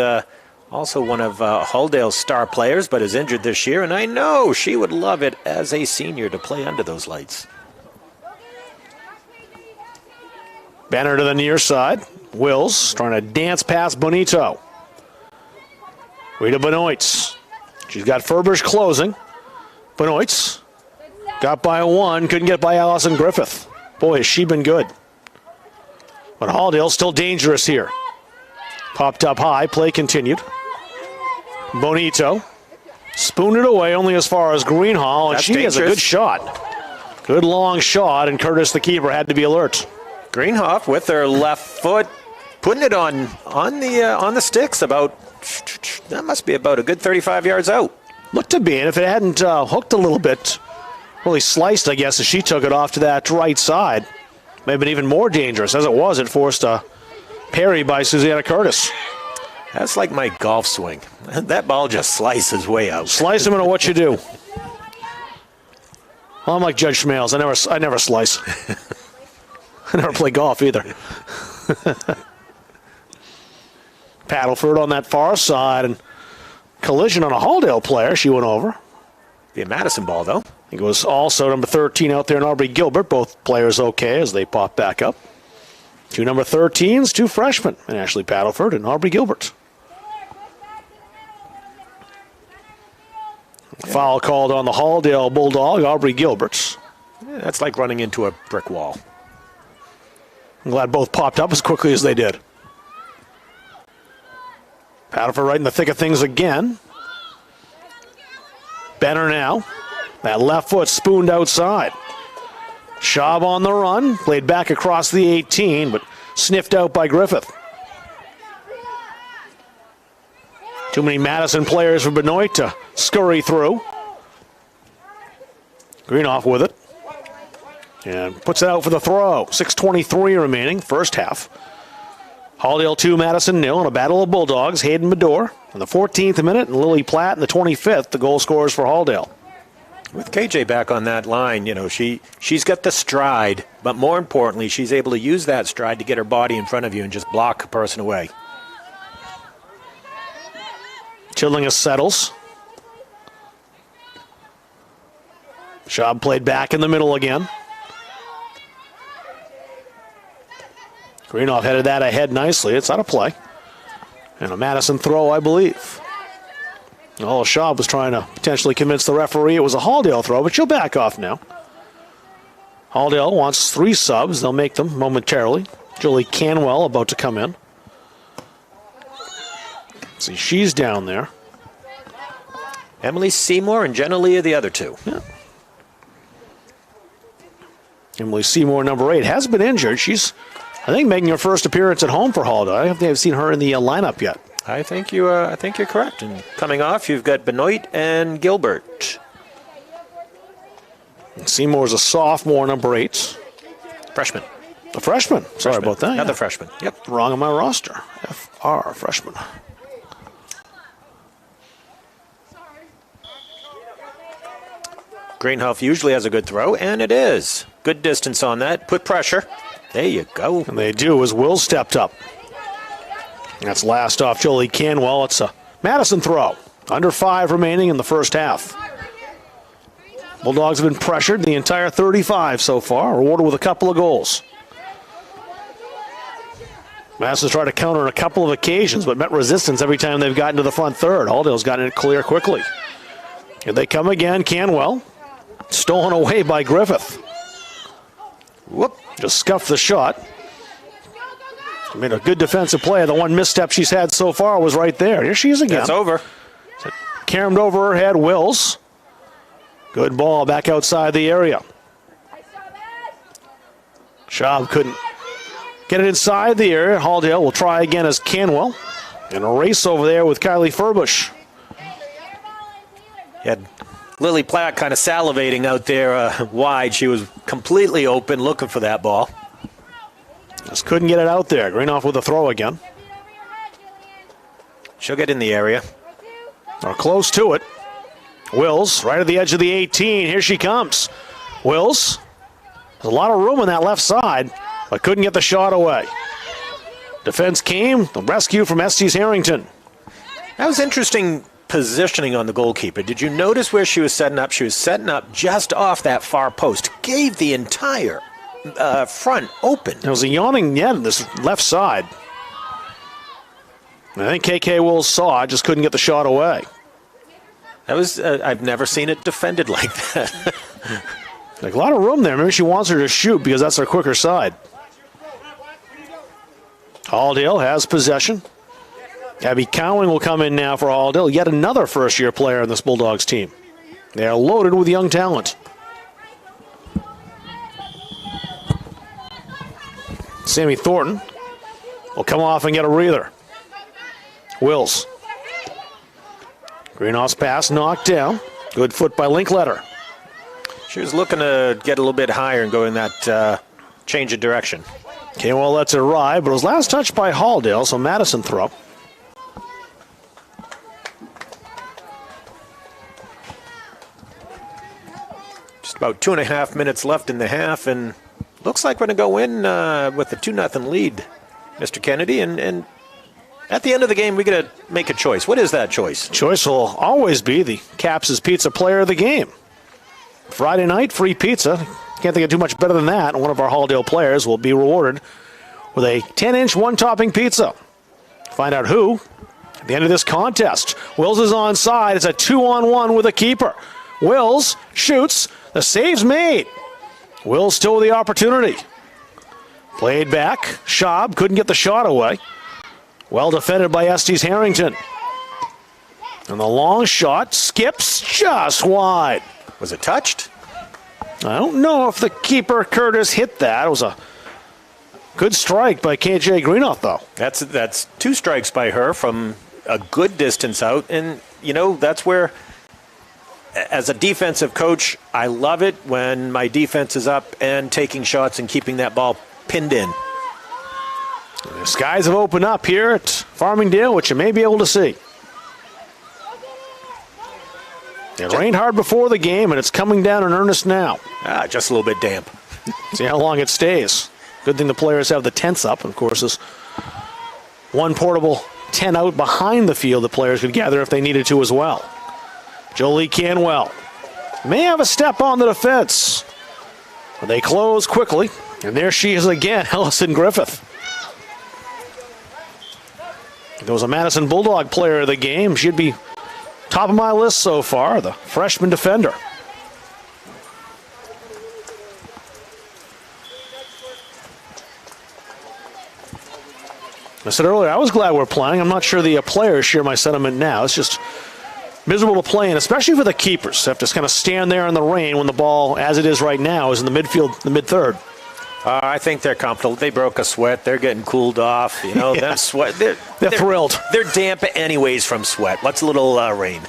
also one of Halldale's star players, but is injured this year, and I know she would love it as a senior to play under those lights. Banner to the near side. Wills trying to dance past Bonito. Rita Benoit. She's got Ferber's closing. Benoit got by one, couldn't get by Allison Griffith. Boy, has she been good. But Halldale's still dangerous here. Popped up high, play continued. Bonito spooned it away only as far as Greenhall, and That's she has a dangerous. good shot. Good long shot, and Curtis, the keeper, had to be alert. Greenhoff with her left foot, putting it on the sticks about, that must be about a good 35 yards out. Looked to be, and if it hadn't hooked a little bit, really sliced, I guess, as she took it off to that right side, may have been even more dangerous. As it was, it forced a parry by Susanna Curtis. That's like my golf swing. That ball just slices way out. Slice them into what you do. Well, I'm like Judge Schmales. I never slice. I never play golf either. Paddleford on that far side, and collision on a Halldale player. She went over. Be a Madison ball, though. I think it was also number 13 out there in Aubrey Gilbert. Both players okay as they pop back up. Two number 13s, two freshmen, and Ashley Paddleford and Aubrey Gilbert. Foul called on the Halldale Bulldog, Aubrey Gilbert. Yeah, that's like running into a brick wall. I'm glad both popped up as quickly as they did. Paddleford right in the thick of things again. Benner now. That left foot spooned outside. Schaub on the run. Played back across the 18, but sniffed out by Griffith. Too many Madison players for Benoit to scurry through. Greenhoff with it. And puts it out for the throw. 6:23 remaining, first half. Halldale 2, Madison 0 in a battle of Bulldogs. Hayden Medore in the 14th minute, and Lily Platt in the 25th, the goal scorers for Halldale. With KJ back on that line, you know, she's got the stride, but more importantly, she's able to use that stride to get her body in front of you and just block a person away. Tillinghast settles. Schaub played back in the middle again. Greenhoff headed that ahead nicely. It's out of play. And a Madison throw, I believe. Schaub was trying to potentially convince the referee it was a Halldale throw, but she'll back off now. Halldale wants 3 subs. They'll make them momentarily. Julie Canwell about to come in. See, she's down there. Emily Seymour and Jenna Lee are the other 2. Yeah. Emily Seymour, number 8, has been injured. She's, I think, making her first appearance at home for Halldale. I don't think I've seen her in the lineup yet. I think you're correct. And coming off, you've got Benoit and Gilbert. And Seymour's a sophomore, number 8. Freshman. A freshman. Sorry about that. Another freshman. Yep. Wrong on my roster. FR, freshman. Greenhoff usually has a good throw, and it is. Good distance on that. Put pressure. There you go. And they do as Will stepped up. That's last off Jolie Canwell. It's a Madison throw. Under 5 remaining in the first half. Bulldogs have been pressured the entire 35 so far, rewarded with a couple of goals. Madison's tried to counter on a couple of occasions, but met resistance every time they've gotten to the front third. Halldale's gotten it clear quickly. Here they come again. Canwell. Stolen away by Griffith. Whoop. Just scuffed the shot. Made a good defensive play. The one misstep she's had so far was right there. Here she is again. That's over. Caromed over her head. Wills. Good ball back outside the area. Schaub couldn't get it inside the area. Halldale will try again as Canwell. And a race over there with Kylie Furbush. You had Lily Platt kind of salivating out there wide. She was completely open looking for that ball. Just couldn't get it out there. Greenoff with a throw again. She'll get in the area. Or close to it. Wills right at the edge of the 18. Here she comes. Wills. There's a lot of room on that left side, but couldn't get the shot away. Defense came. The rescue from Estes Harrington. That was interesting positioning on the goalkeeper. Did you notice where she was setting up? She was setting up just off that far post. Gave the entire front open. There was a yawning net on this left side. I think KK Wills saw it, just couldn't get the shot away. That was I've never seen it defended like that. Like a lot of room there. Maybe she wants her to shoot because that's her quicker side. Halldale has possession. Abby Cowing will come in now for Halldale. Yet another first-year player on this Bulldogs team. They are loaded with young talent. Sammy Thornton will come off and get a breather. Wills. Greenoff's pass knocked down. Good foot by Linkletter. She was looking to get a little bit higher and go in that change of direction. Canwell lets it ride, but it was last touched by Halldale, so Madison throw. Just about 2.5 minutes left in the half, and looks like we're going to go in with a 2-0 lead, Mr. Kennedy. And at the end of the game, we're going to make a choice. What is that choice? Choice will always be the Caps' Pizza Player of the Game. Friday night, free pizza. Can't think of too much better than that. One of our Halldale players will be rewarded with a 10-inch one-topping pizza. Find out who at the end of this contest. Wills is onside. It's a 2-on-1 with a keeper. Wills shoots. The save's made. Wills still with the opportunity. Played back. Schaub couldn't get the shot away. Well defended by Estes Harrington. And the long shot skips just wide. Was it touched? I don't know if the keeper, Curtis, hit that. It was a good strike by KJ Greenoff, though. That's 2 strikes by her from a good distance out. And, you know, that's where, as a defensive coach, I love it when my defense is up and taking shots and keeping that ball pinned in. The skies have opened up here at Farmingdale, which you may be able to see. It rained hard before the game, and it's coming down in earnest now. Just a little bit damp. See how long it stays. Good thing the players have the tents up. Of course, there's one portable tent out behind the field the players could gather if they needed to as well. Jolie Canwell may have a step on the defense. But they close quickly, and there she is again, Ellison Griffith. There was a Madison Bulldog player of the game. She'd be top of my list so far, the freshman defender. I said earlier, I was glad we're playing. I'm not sure the players share my sentiment now. It's just miserable to play in, especially for the keepers. They have to just kind of stand there in the rain when the ball, as it is right now, is in the midfield, the mid-third. I think they're comfortable. They broke a sweat. They're getting cooled off. You know, Yeah. them sweat. They're thrilled. They're damp anyways from sweat. What's a little rain?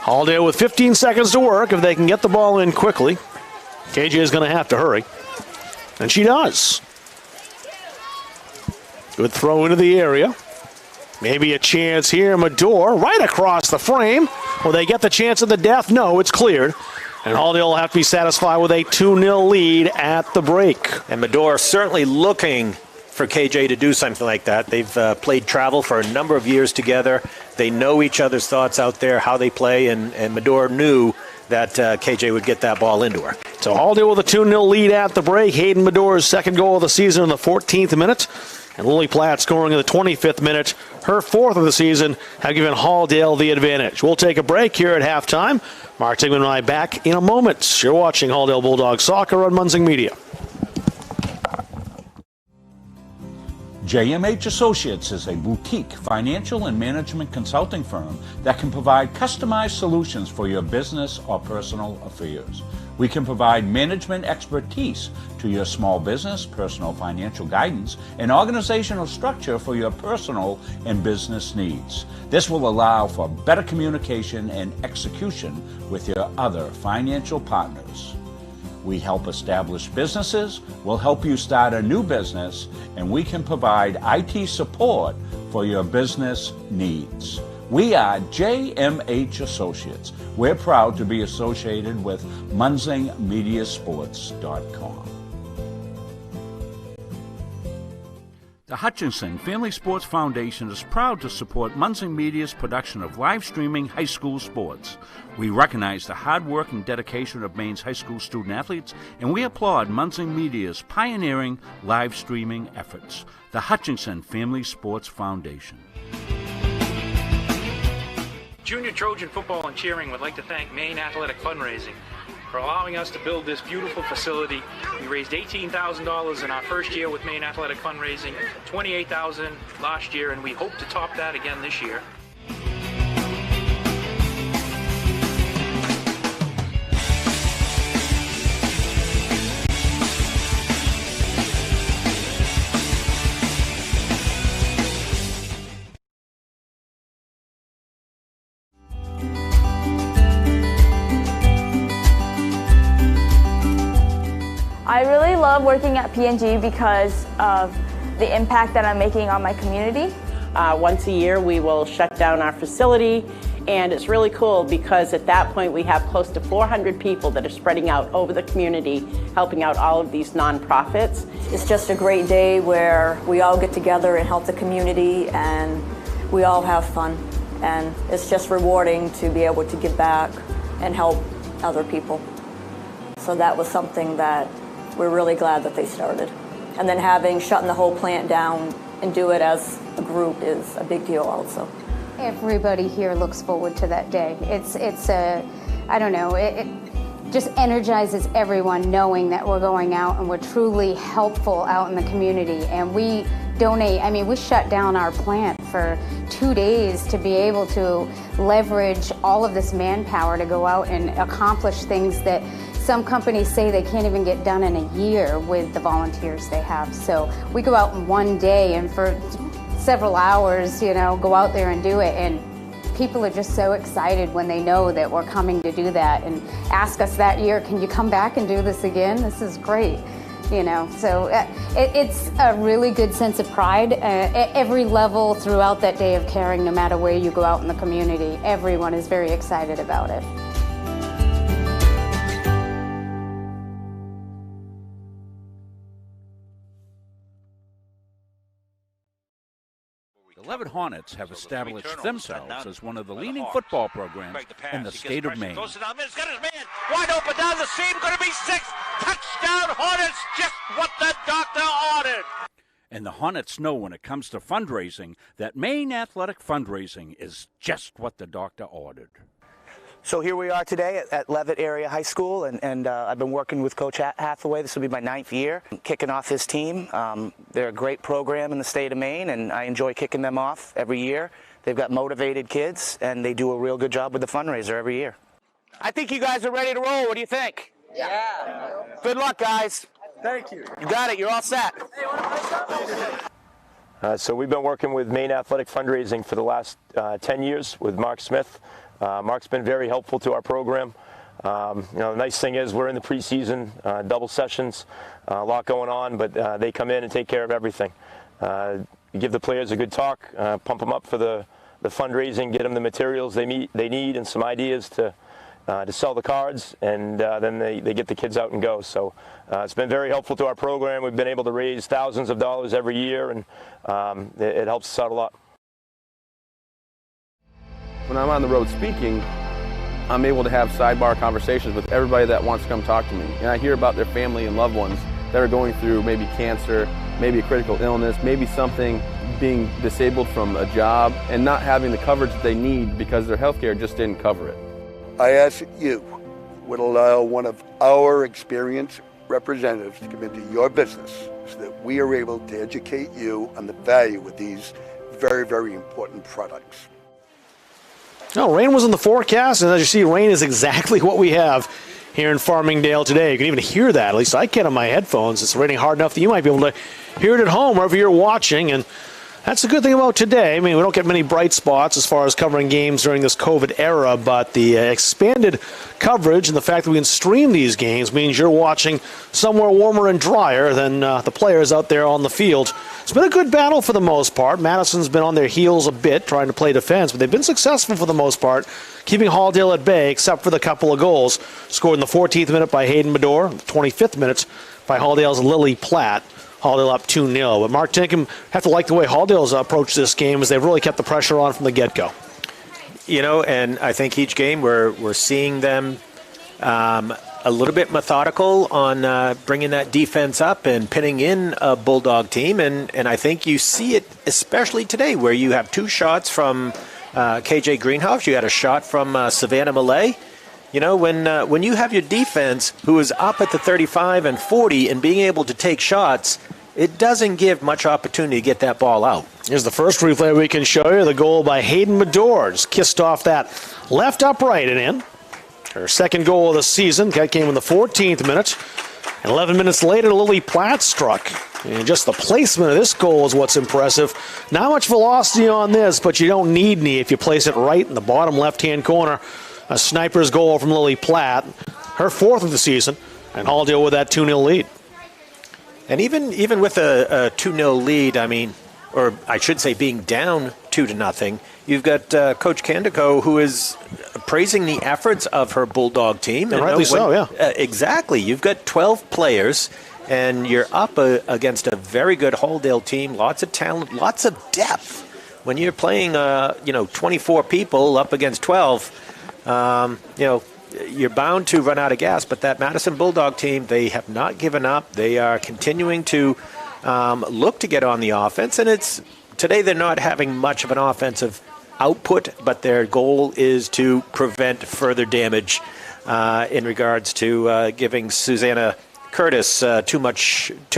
Halldale with 15 seconds to work. If they can get the ball in quickly, KJ is going to have to hurry. And she does. Good throw into the area. Maybe a chance here. Medore right across the frame. Will they get the chance of the death? No, it's cleared. And Halldale will have to be satisfied with a 2-0 lead at the break. And Medore certainly looking for KJ to do something like that. They've played travel for a number of years together. They know each other's thoughts out there, how they play, and Medore knew that KJ would get that ball into her. So Halldale with a 2-0 lead at the break. Hayden Medore's second goal of the season in the 14th minute. And Lily Platt scoring in the 25th minute. Her fourth of the season have given Halldale the advantage. We'll take a break here at halftime. Mark Tigman and I back in a moment. You're watching Halldale Bulldog Soccer on Munzing Media. JMH Associates is a boutique financial and management consulting firm that can provide customized solutions for your business or personal affairs. We can provide management expertise to your small business, personal financial guidance, and organizational structure for your personal and business needs. This will allow for better communication and execution with your other financial partners. We help establish businesses, we'll help you start a new business, and we can provide IT support for your business needs. We are JMH Associates. We're proud to be associated with MunzingMediaSports.com. The Hutchinson Family Sports Foundation is proud to support Munzing Media's production of live streaming high school sports. We recognize the hard work and dedication of Maine's high school student athletes, and we applaud Munzing Media's pioneering live streaming efforts. The Hutchinson Family Sports Foundation. Junior Trojan Football and Cheering would like to thank Maine Athletic Fundraising for allowing us to build this beautiful facility. We raised $18,000 in our first year with Maine Athletic Fundraising, $28,000 last year, and we hope to top that again this year. I really love working at P&G because of the impact that I'm making on my community. Once a year we will shut down our facility, and it's really cool because at that point we have close to 400 people that are spreading out over the community, helping out all of these nonprofits. It's just a great day where we all get together and help the community, and we all have fun. And it's just rewarding to be able to give back and help other people. So that was something that we're really glad that they started. And then shutting the whole plant down and do it as a group is a big deal also. Everybody here looks forward to that day. It's I don't know, it just energizes everyone knowing that we're going out and we're truly helpful out in the community. And we donate, we shut down our plant for 2 days to be able to leverage all of this manpower to go out and accomplish things that some companies say they can't even get done in a year with the volunteers they have. So we go out in one day and for several hours, go out there and do it. And people are just so excited when they know that we're coming to do that and ask us that year, can you come back and do this again? This is great. So it's a really good sense of pride at every level throughout that day of caring, no matter where you go out in the community. Everyone is very excited about it. The Leavitt Hornets have established themselves as one of the leading football programs in the state of Maine. Close it down. He's got his man wide open down the seam. Going to be 6. Touchdown Hornets. Just what the doctor ordered. And the Hornets know when it comes to fundraising that Maine Athletic Fundraising is just what the doctor ordered. So here we are today at Leavitt Area High School, and I've been working with Coach Hathaway. This will be my 9th year kicking off his team. They're a great program in the state of Maine, and I enjoy kicking them off every year. They've got motivated kids, and they do a real good job with the fundraiser every year. I think you guys are ready to roll. What do you think? Yeah. Good luck, guys. Thank you. You got it. You're all set. So we've been working with Maine Athletic Fundraising for the last 10 years with Mark Smith. Mark's been very helpful to our program. The nice thing is we're in the preseason, double sessions, a lot going on, but they come in and take care of everything. Give the players a good talk, pump them up for the fundraising, get them the materials they need and some ideas to sell the cards, and then they get the kids out and go. So it's been very helpful to our program. We've been able to raise thousands of dollars every year, and it helps us out a lot. When I'm on the road speaking, I'm able to have sidebar conversations with everybody that wants to come talk to me. And I hear about their family and loved ones that are going through maybe cancer, maybe a critical illness, maybe something, being disabled from a job and not having the coverage that they need because their health care just didn't cover it. I ask that you would allow one of our experienced representatives to come into your business so that we are able to educate you on the value of these very, very important products. No, rain was in the forecast, and as you see, rain is exactly what we have here in Farmingdale today. You can even hear that. At least I can on my headphones. It's raining hard enough that you might be able to hear it at home wherever you're watching, and that's the good thing about today. I mean, we don't get many bright spots as far as covering games during this COVID era, but the expanded coverage and the fact that we can stream these games means you're watching somewhere warmer and drier than the players out there on the field. It's been a good battle for the most part. Madison's been on their heels a bit trying to play defense, but they've been successful for the most part, keeping Halldale at bay except for the couple of goals scored in the 14th minute by Hayden Medore, the 25th minute by Halldale's Lily Platt. Halldale up 2-0. But Mark Tinkham have to like the way Halldale's approached this game, as they've really kept the pressure on from the get-go. And I think each game we're seeing them a little bit methodical on bringing that defense up and pinning in a Bulldog team. And I think you see it especially today, where you have 2 shots from KJ Greenhouse. You had a shot from Savannah Millay. When you have your defense who is up at the 35 and 40 and being able to take shots, it doesn't give much opportunity to get that ball out. Here's the first replay we can show you. The goal by Hayden Medore. Just kissed off that left upright and in. Her second goal of the season. That came in the 14th minute. 11 minutes later, Lily Platt struck. And just the placement of this goal is what's impressive. Not much velocity on this, but you don't need any if you place it right in the bottom left-hand corner. A sniper's goal from Lily Platt, her 4th of the season, and Halldale with that 2-0 lead. And even with a 2-0 lead, I mean, or I should say being down 2-0, you've got Coach Candico, who is praising the efforts of her Bulldog team. And rightly so, yeah. Exactly. You've got 12 players, and you're up against a very good Halldale team, lots of talent, lots of depth. When you're playing, 24 people up against 12, you're bound to run out of gas. But that Madison Bulldog team, they have not given up. They are continuing to look to get on the offense. And today they're not having much of an offensive output, but their goal is to prevent further damage in regards to giving Susanna Curtis too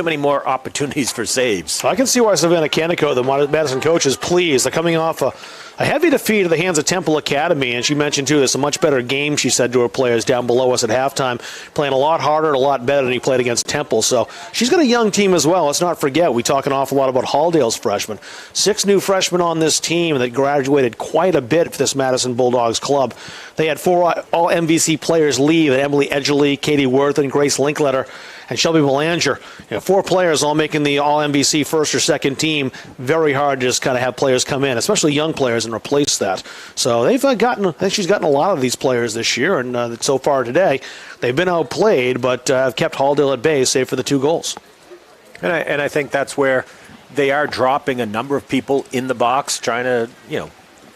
many more opportunities for saves. I can see why Savannah Canico, the Madison coach, is pleased. They're coming off a heavy defeat at the hands of Temple Academy, and she mentioned, too, it's a much better game, she said to her players down below us at halftime, playing a lot harder and a lot better than he played against Temple. So she's got a young team as well. Let's not forget, we talk an awful lot about Halldale's freshmen. 6 new freshmen on this team that graduated quite a bit for this Madison Bulldogs club. They had 4 all-MVC players leave, Emily Edgerly, Katie Worth, and Grace Linkletter, and Shelby Belanger. 4 players all making the all-MVC first or second team. Very hard to just kind of have players come in, especially young players, and replace that. So they've I think she's gotten a lot of these players this year, and so far today, they've been outplayed, but have kept Halldale at bay, save for the 2 goals. And I think that's where they are dropping a number of people in the box, trying to,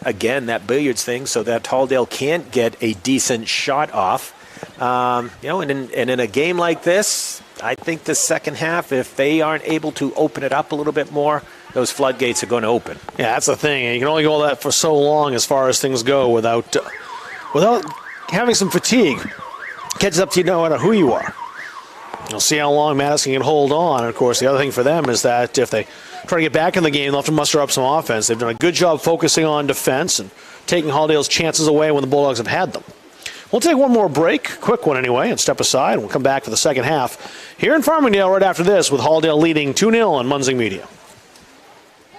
again, that billiards thing, so that Halldale can't get a decent shot off. And in a game like this, I think the second half, if they aren't able to open it up a little bit more, those floodgates are going to open. Yeah, that's the thing. You can only go that for so long as far as things go without having some fatigue catches up to you no matter who you are. You'll see how long Madison can hold on. And of course, the other thing for them is that if they try to get back in the game, they'll have to muster up some offense. They've done a good job focusing on defense and taking Halldale's chances away when the Bulldogs have had them. We'll take one more break, quick one anyway, and step aside. We'll come back for the second half here in Farmingdale right after this with Halldale leading 2-0 on Munzing Media.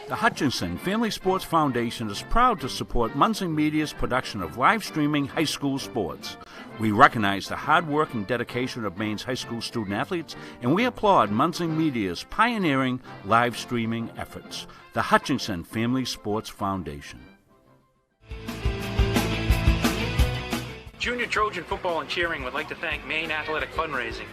The Hutchinson Family Sports Foundation is proud to support Munzing Media's production of live streaming high school sports. We recognize the hard work and dedication of Maine's high school student athletes, and we applaud Munzing Media's pioneering live streaming efforts. The Hutchinson Family Sports Foundation. Junior Trojan Football and Cheering would like to thank Maine Athletic Fundraising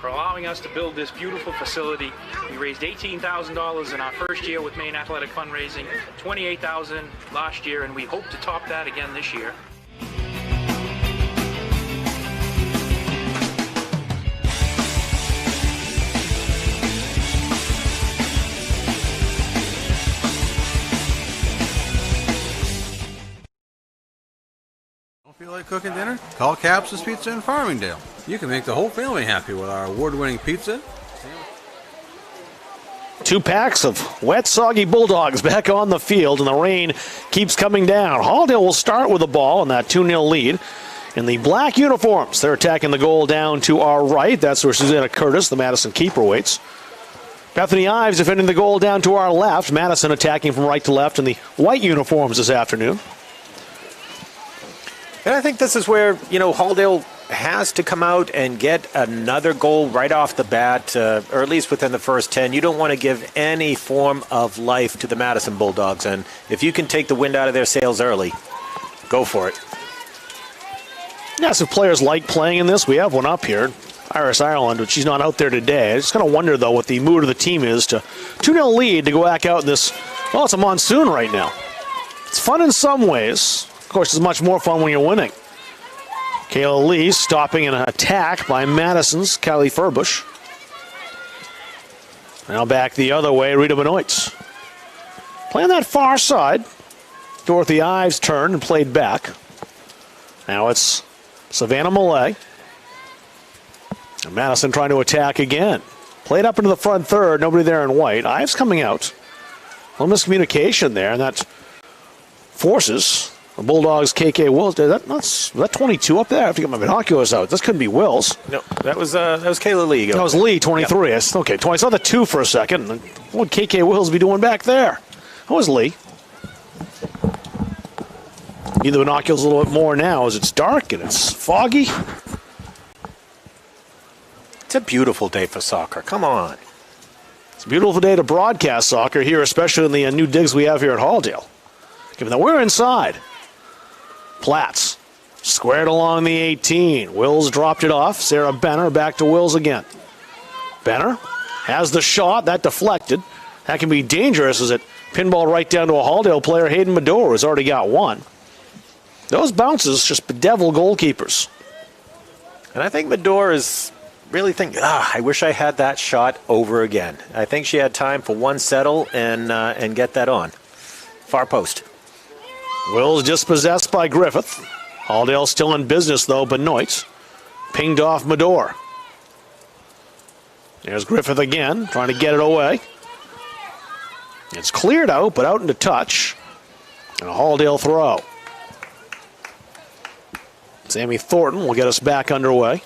for allowing us to build this beautiful facility. We raised $18,000 in our first year with Maine Athletic Fundraising, $28,000 last year, and we hope to top that again this year. Feel like cooking dinner? Call Caps's Pizza in Farmingdale. You can make the whole family happy with our award-winning pizza. 2 packs of wet, soggy Bulldogs back on the field, and the rain keeps coming down. Halldale will start with the ball in that 2-0 lead. In the black uniforms, they're attacking the goal down to our right. That's where Susanna Curtis, the Madison keeper, waits. Bethany Ives defending the goal down to our left. Madison attacking from right to left in the white uniforms this afternoon. And I think this is where, Halldale has to come out and get another goal right off the bat, or at least within the first 10. You don't want to give any form of life to the Madison Bulldogs. And if you can take the wind out of their sails early, go for it. Yes, if players like playing in this, we have one up here. Iris Ireland, but she's not out there today. I just kind of wonder, though, what the mood of the team is to 2-0 lead to go back out in this. Well, it's a monsoon right now. It's fun in some ways. Of course, it's much more fun when you're winning. Kayla Lee stopping an attack by Madison's Kylie Furbush. Now back the other way, Rita Benoit. Playing that far side. Dorothy Ives turned and played back. Now it's Savannah Millay. And Madison trying to attack again. Played up into the front third, nobody there in white. Ives coming out. A little miscommunication there, and that forces the Bulldogs, KK Wills. Was that 22 up there? I have to get my binoculars out. This couldn't be Wills. No, that was Kayla Lee. That was Lee, 23. Yep. Okay, I saw the 2 for a second. What would KK Wills be doing back there? That was Lee. Need the binoculars a little bit more now as it's dark and it's foggy. It's a beautiful day for soccer. Come on. It's a beautiful day to broadcast soccer here, especially in the new digs we have here at Halldale. Given that we're inside. Platts squared along the 18. Wills dropped it off. Sarah Benner back to Wills again. Benner has the shot. That deflected. That can be dangerous as it pinball right down to a Halldale player, Hayden Medore, who's already got one. Those bounces just bedevil goalkeepers. And I think Medore is really thinking, I wish I had that shot over again. I think she had time for one settle and get that on. Far post. Wills dispossessed by Griffith. Halldale still in business, though. Benoit pinged off Medore. There's Griffith again, trying to get it away. It's cleared out, but out into touch. And a Halldale throw. Sammy Thornton will get us back underway.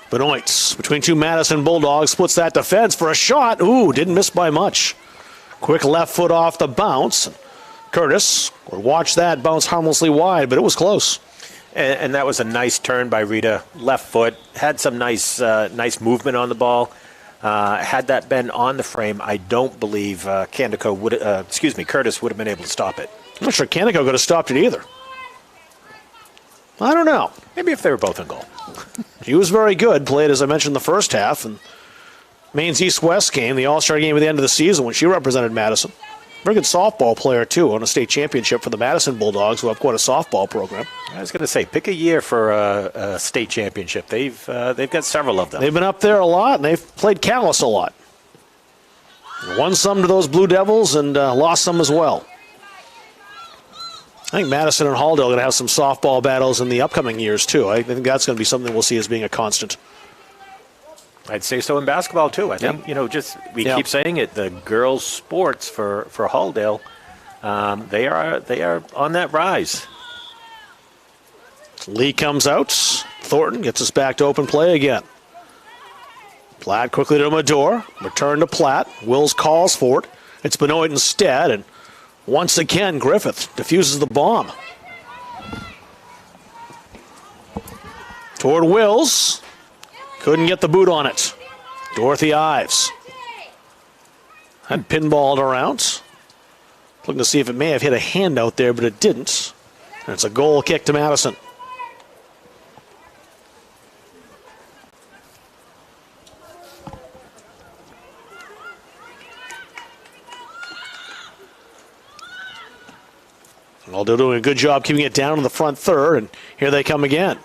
Benoit between 2 Madison Bulldogs splits that defense for a shot. Ooh, didn't miss by much. Quick left foot off the bounce. Curtis would watch that bounce harmlessly wide, but it was close. And that was a nice turn by Rita. Left foot. Had some nice movement on the ball. Had that been on the frame, I don't believe Curtis would have been able to stop it. I'm not sure Candico could have stopped it either. I don't know. Maybe if they were both in goal. He was very good. Played, as I mentioned, the first half. And Maine's East-West game, the All-Star game at the end of the season when she represented Madison. Very good softball player, too, on a state championship for the Madison Bulldogs, who have quite a softball program. I was going to say, pick a year for a state championship. They've got several of them. They've been up there a lot, and they've played Calais a lot. Won some to those Blue Devils and lost some as well. I think Madison and Halldale are going to have some softball battles in the upcoming years, too. I think that's going to be something we'll see as being a constant. I'd say so in basketball, too. I think, we keep saying it, the girls' sports for Halldale, they are on that rise. Lee comes out. Thornton gets us back to open play again. Platt quickly to Medor. Return to Platt. Wills calls for it. It's Benoit instead, and once again, Griffith diffuses the bomb. Toward Wills. Couldn't get the boot on it. Dorothy Ives. Had pinballed around. Looking to see if it may have hit a hand out there, but it didn't. And it's a goal kick to Madison. Well, they're doing a good job keeping it down in the front third, and here they come again.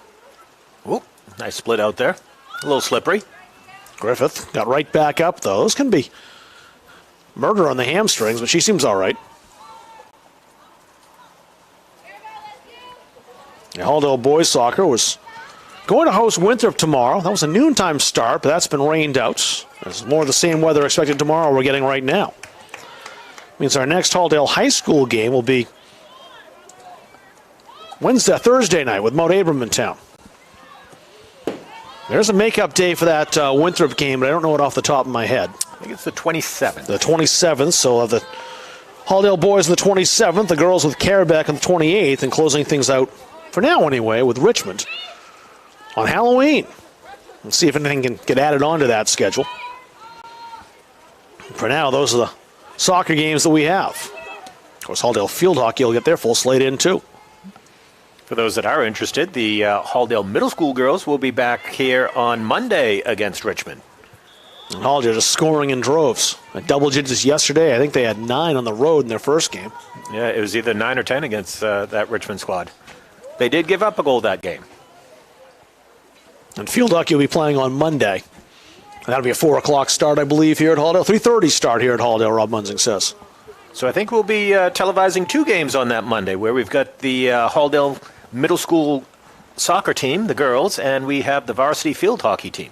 Oop, nice split out there. A little slippery. Griffith got right back up, though. Those can be murder on the hamstrings, but she seems all right. The Halldale boys soccer was going to host Winthrop tomorrow. That was a noontime start, but that's been rained out. There's more of the same weather expected tomorrow we're getting right now. Means our next Halldale High School game will be Thursday night with Mount Abram in town. There's a makeup day for that Winthrop game, but I don't know it off the top of my head. I think it's the 27th. The 27th, so we'll have the Halldale boys on the 27th, the girls with Carabec on the 28th, and closing things out, for now anyway, with Richmond on Halloween. Let's see if anything can get added on to that schedule. For now, those are the soccer games that we have. Of course, Halldale field hockey will get their full slate in, too. For those that are interested, the Halldale Middle School girls will be back here on Monday against Richmond. And Halldale just scoring in droves. Double digits yesterday. I think they had 9 on the road in their first game. Yeah, it was either 9 or 10 against that Richmond squad. They did give up a goal that game. And field hockey will be playing on Monday. That'll be a 4 o'clock start, I believe, here at Halldale. 3:30 start here at Halldale, Rob Munzing says. So I think we'll be televising 2 games on that Monday, where we've got the Halldale Middle School soccer team, the girls, and we have the varsity field hockey team.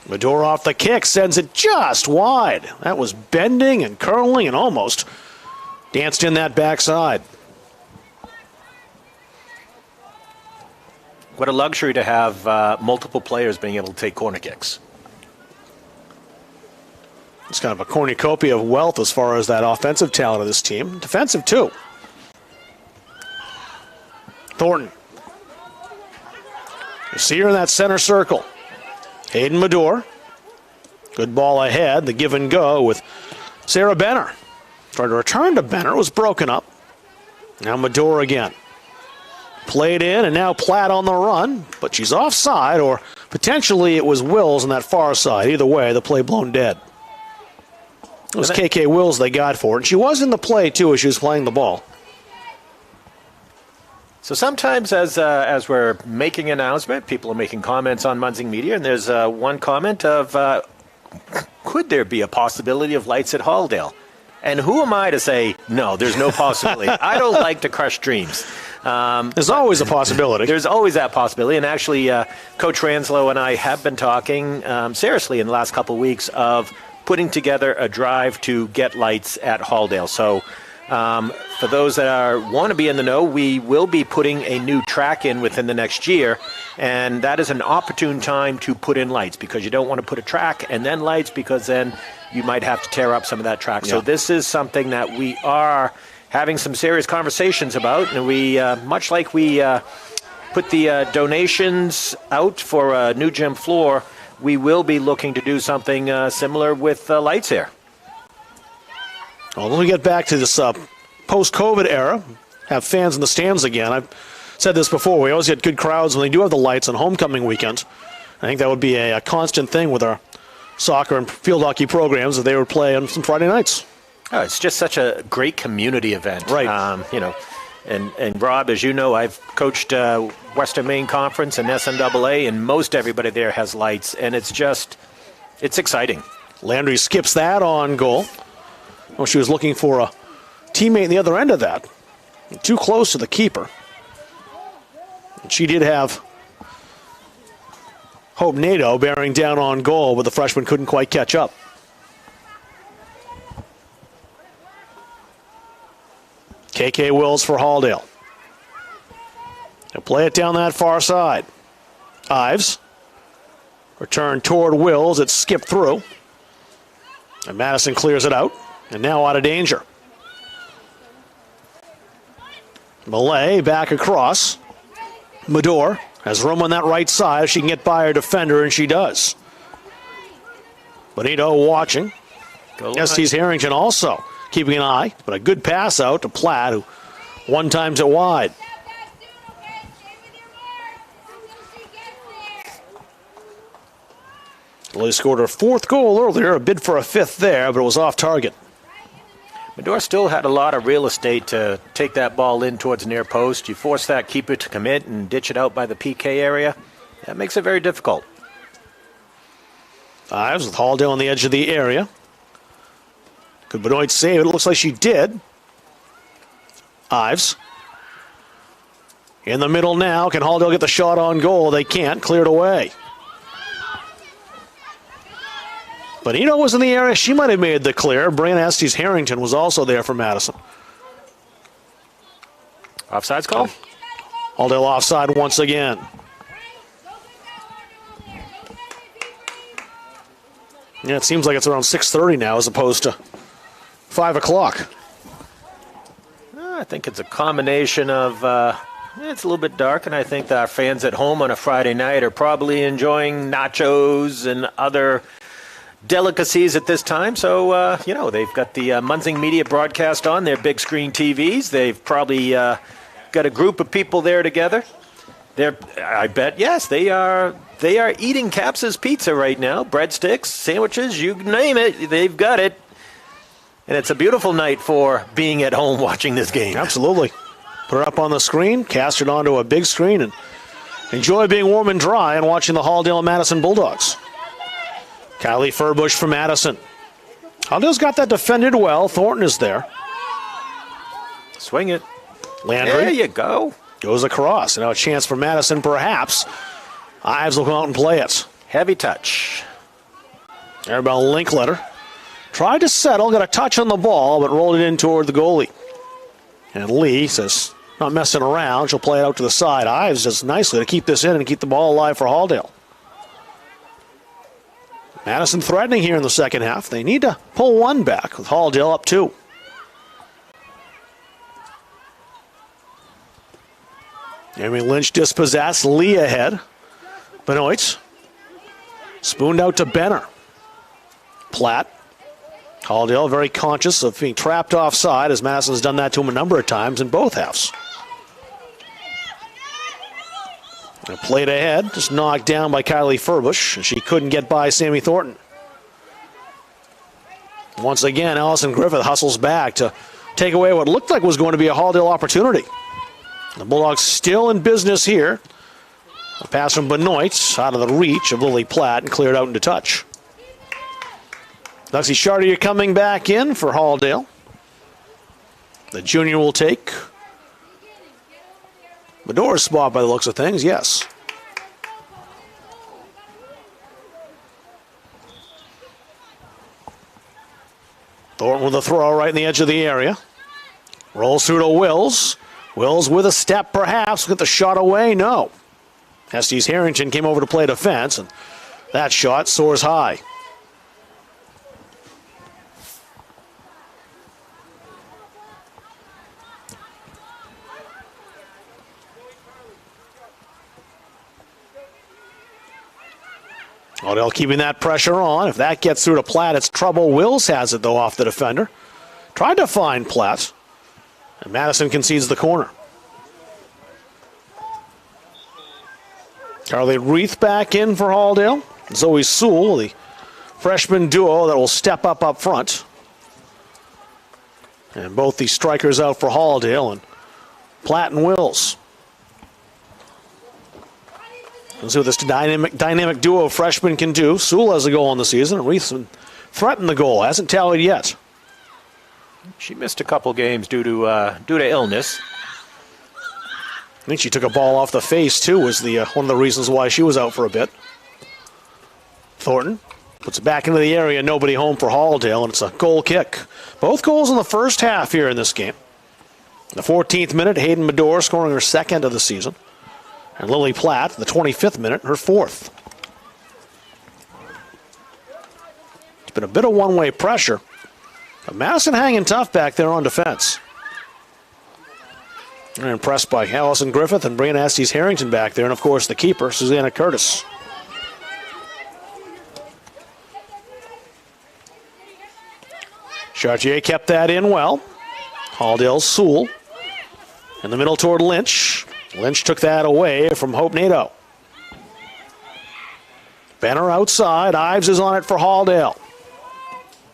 Medor off the kick, sends it just wide. That was bending and curling and almost danced in that backside. What a luxury to have multiple players being able to take corner kicks. It's kind of a cornucopia of wealth as far as that offensive talent of this team. Defensive, too. Thornton. You see her in that center circle. Hayden Medor. Good ball ahead. The give and go with Sarah Benner. Tried to return to Benner. Was broken up. Now Medor again. Played in, and now Platt on the run. But she's offside, or potentially it was Wills on that far side. Either way, the play blown dead. It was KK Wills they got for it. And she was in the play, too, as she was playing the ball. So sometimes as we're making an announcement, people are making comments on Munzing Media, and there's one comment of, could there be a possibility of lights at Halldale? And who am I to say, no, there's no possibility. I don't like to crush dreams. There's always a possibility. There's always that possibility. And actually, Coach Ranslow and I have been talking seriously in the last couple of weeks of putting together a drive to get lights at Halldale. So for those that want to be in the know, we will be putting a new track in within the next year, and that is an opportune time to put in lights, because you don't want to put a track and then lights, because then you might have to tear up some of that track. Yeah. So this is something that we are having some serious conversations about, and we, much like we put the donations out for a new gym floor, we will be looking to do something similar with lights here. Well, when we get back to this post-COVID era, have fans in the stands again. I've said this before. We always get good crowds when they do have the lights on homecoming weekend. I think that would be a constant thing with our soccer and field hockey programs, that they would play on some Friday nights. Oh, it's just such a great community event. Right. And Rob, as you know, I've coached Western Maine Conference and SNAA, and most everybody there has lights, and it's exciting. Landry skips that on goal. Well, she was looking for a teammate in the other end of that. Too close to the keeper. And she did have Hope Nadeau bearing down on goal, but the freshman couldn't quite catch up. KK Wills for Halldale. They'll play it down that far side. Ives. Return toward Wills. It's skipped through. And Madison clears it out. And now out of danger. Millay back across. Medor has room on that right side if she can get by her defender, and she does. Bonito watching. Estes Harrington also keeping an eye, but a good pass out to Platt, who one times it wide. They scored her fourth goal earlier, a bid for a fifth there, but it was off target. Medor still had a lot of real estate to take that ball in towards near post. You force that keeper to commit and ditch it out by the PK area. That makes it very difficult. Ives with Halldale on the edge of the area. Could Benoit save it? It looks like she did. Ives. In the middle now. Can Halldale get the shot on goal? They can't. Cleared away. Bonito was in the area. She might have made the clear. Brianna Estes Harrington was also there for Madison. Offsides call? Halldale offside once again. Yeah, it seems like it's around 6:30 now as opposed to 5 o'clock. I think it's a combination of, it's a little bit dark, and I think that our fans at home on a Friday night are probably enjoying nachos and other delicacies at this time. So, they've got the Munzing Media broadcast on their big screen TVs. They've probably got a group of people there together. I bet, yes, they are eating Caps's pizza right now. Breadsticks, sandwiches, you name it, they've got it. And it's a beautiful night for being at home watching this game. Absolutely. Put it up on the screen, cast it onto a big screen, and enjoy being warm and dry and watching the Halldale and Madison Bulldogs. Kylie Furbush for Madison. Halldale's got that defended well. Thornton is there. Swing it. Landry. There you go. Goes across. Now a chance for Madison, perhaps. Ives will come out and play it. Heavy touch. Arabelle Linkletter tried to settle, got a touch on the ball, but rolled it in toward the goalie. And Lee says, not messing around. She'll play it out to the side. Ives does nicely to keep this in and keep the ball alive for Halldale. Madison threatening here in the second half. They need to pull one back with Halldale up 2. Amy Lynch dispossessed. Lee ahead. Benoit. Spooned out to Benner. Platt. Halldale very conscious of being trapped offside, as Madison's done that to him a number of times in both halves. And played ahead, just knocked down by Kylie Furbush, and she couldn't get by Sammy Thornton. Once again, Allison Griffith hustles back to take away what looked like was going to be a Halldale opportunity. The Bulldogs still in business here. A pass from Benoit out of the reach of Lily Platt and cleared out into touch. Lexi Chartier coming back in for Halldale. The junior will take Medor's spot by the looks of things, yes. Thornton with a throw right in the edge of the area. Rolls through to Wills. Wills with a step perhaps. Get the shot away? No. Estes Harrington came over to play defense, and that shot soars high. Odell keeping that pressure on. If that gets through to Platt, it's trouble. Wills has it, though, off the defender. Tried to find Platt. And Madison concedes the corner. Carly Reith back in for Halldale. Zoe Sewell, the freshman duo that will step up front. And both the strikers out for Halldale, and Platt and Wills. Let's see what this dynamic duo of freshmen can do. Sewell has a goal in the season. Reith threatened the goal. Hasn't tallied yet. She missed a couple games due to illness. I think she took a ball off the face, too, was one of the reasons why she was out for a bit. Thornton puts it back into the area, nobody home for Halldale, and it's a goal kick. Both goals in the first half here in this game. In the 14th minute, Hayden Medore scoring her second of the season. And Lily Platt, the 25th minute, her fourth. It's been a bit of one-way pressure. But Madison hanging tough back there on defense. They're impressed by Allison Griffith and Brianna Estes-Harrington back there, and of course the keeper, Susanna Curtis. Chartier kept that in well. Halldale Sewell in the middle toward Lynch. Lynch took that away from Hope Nadeau. Benner outside. Ives is on it for Halldale.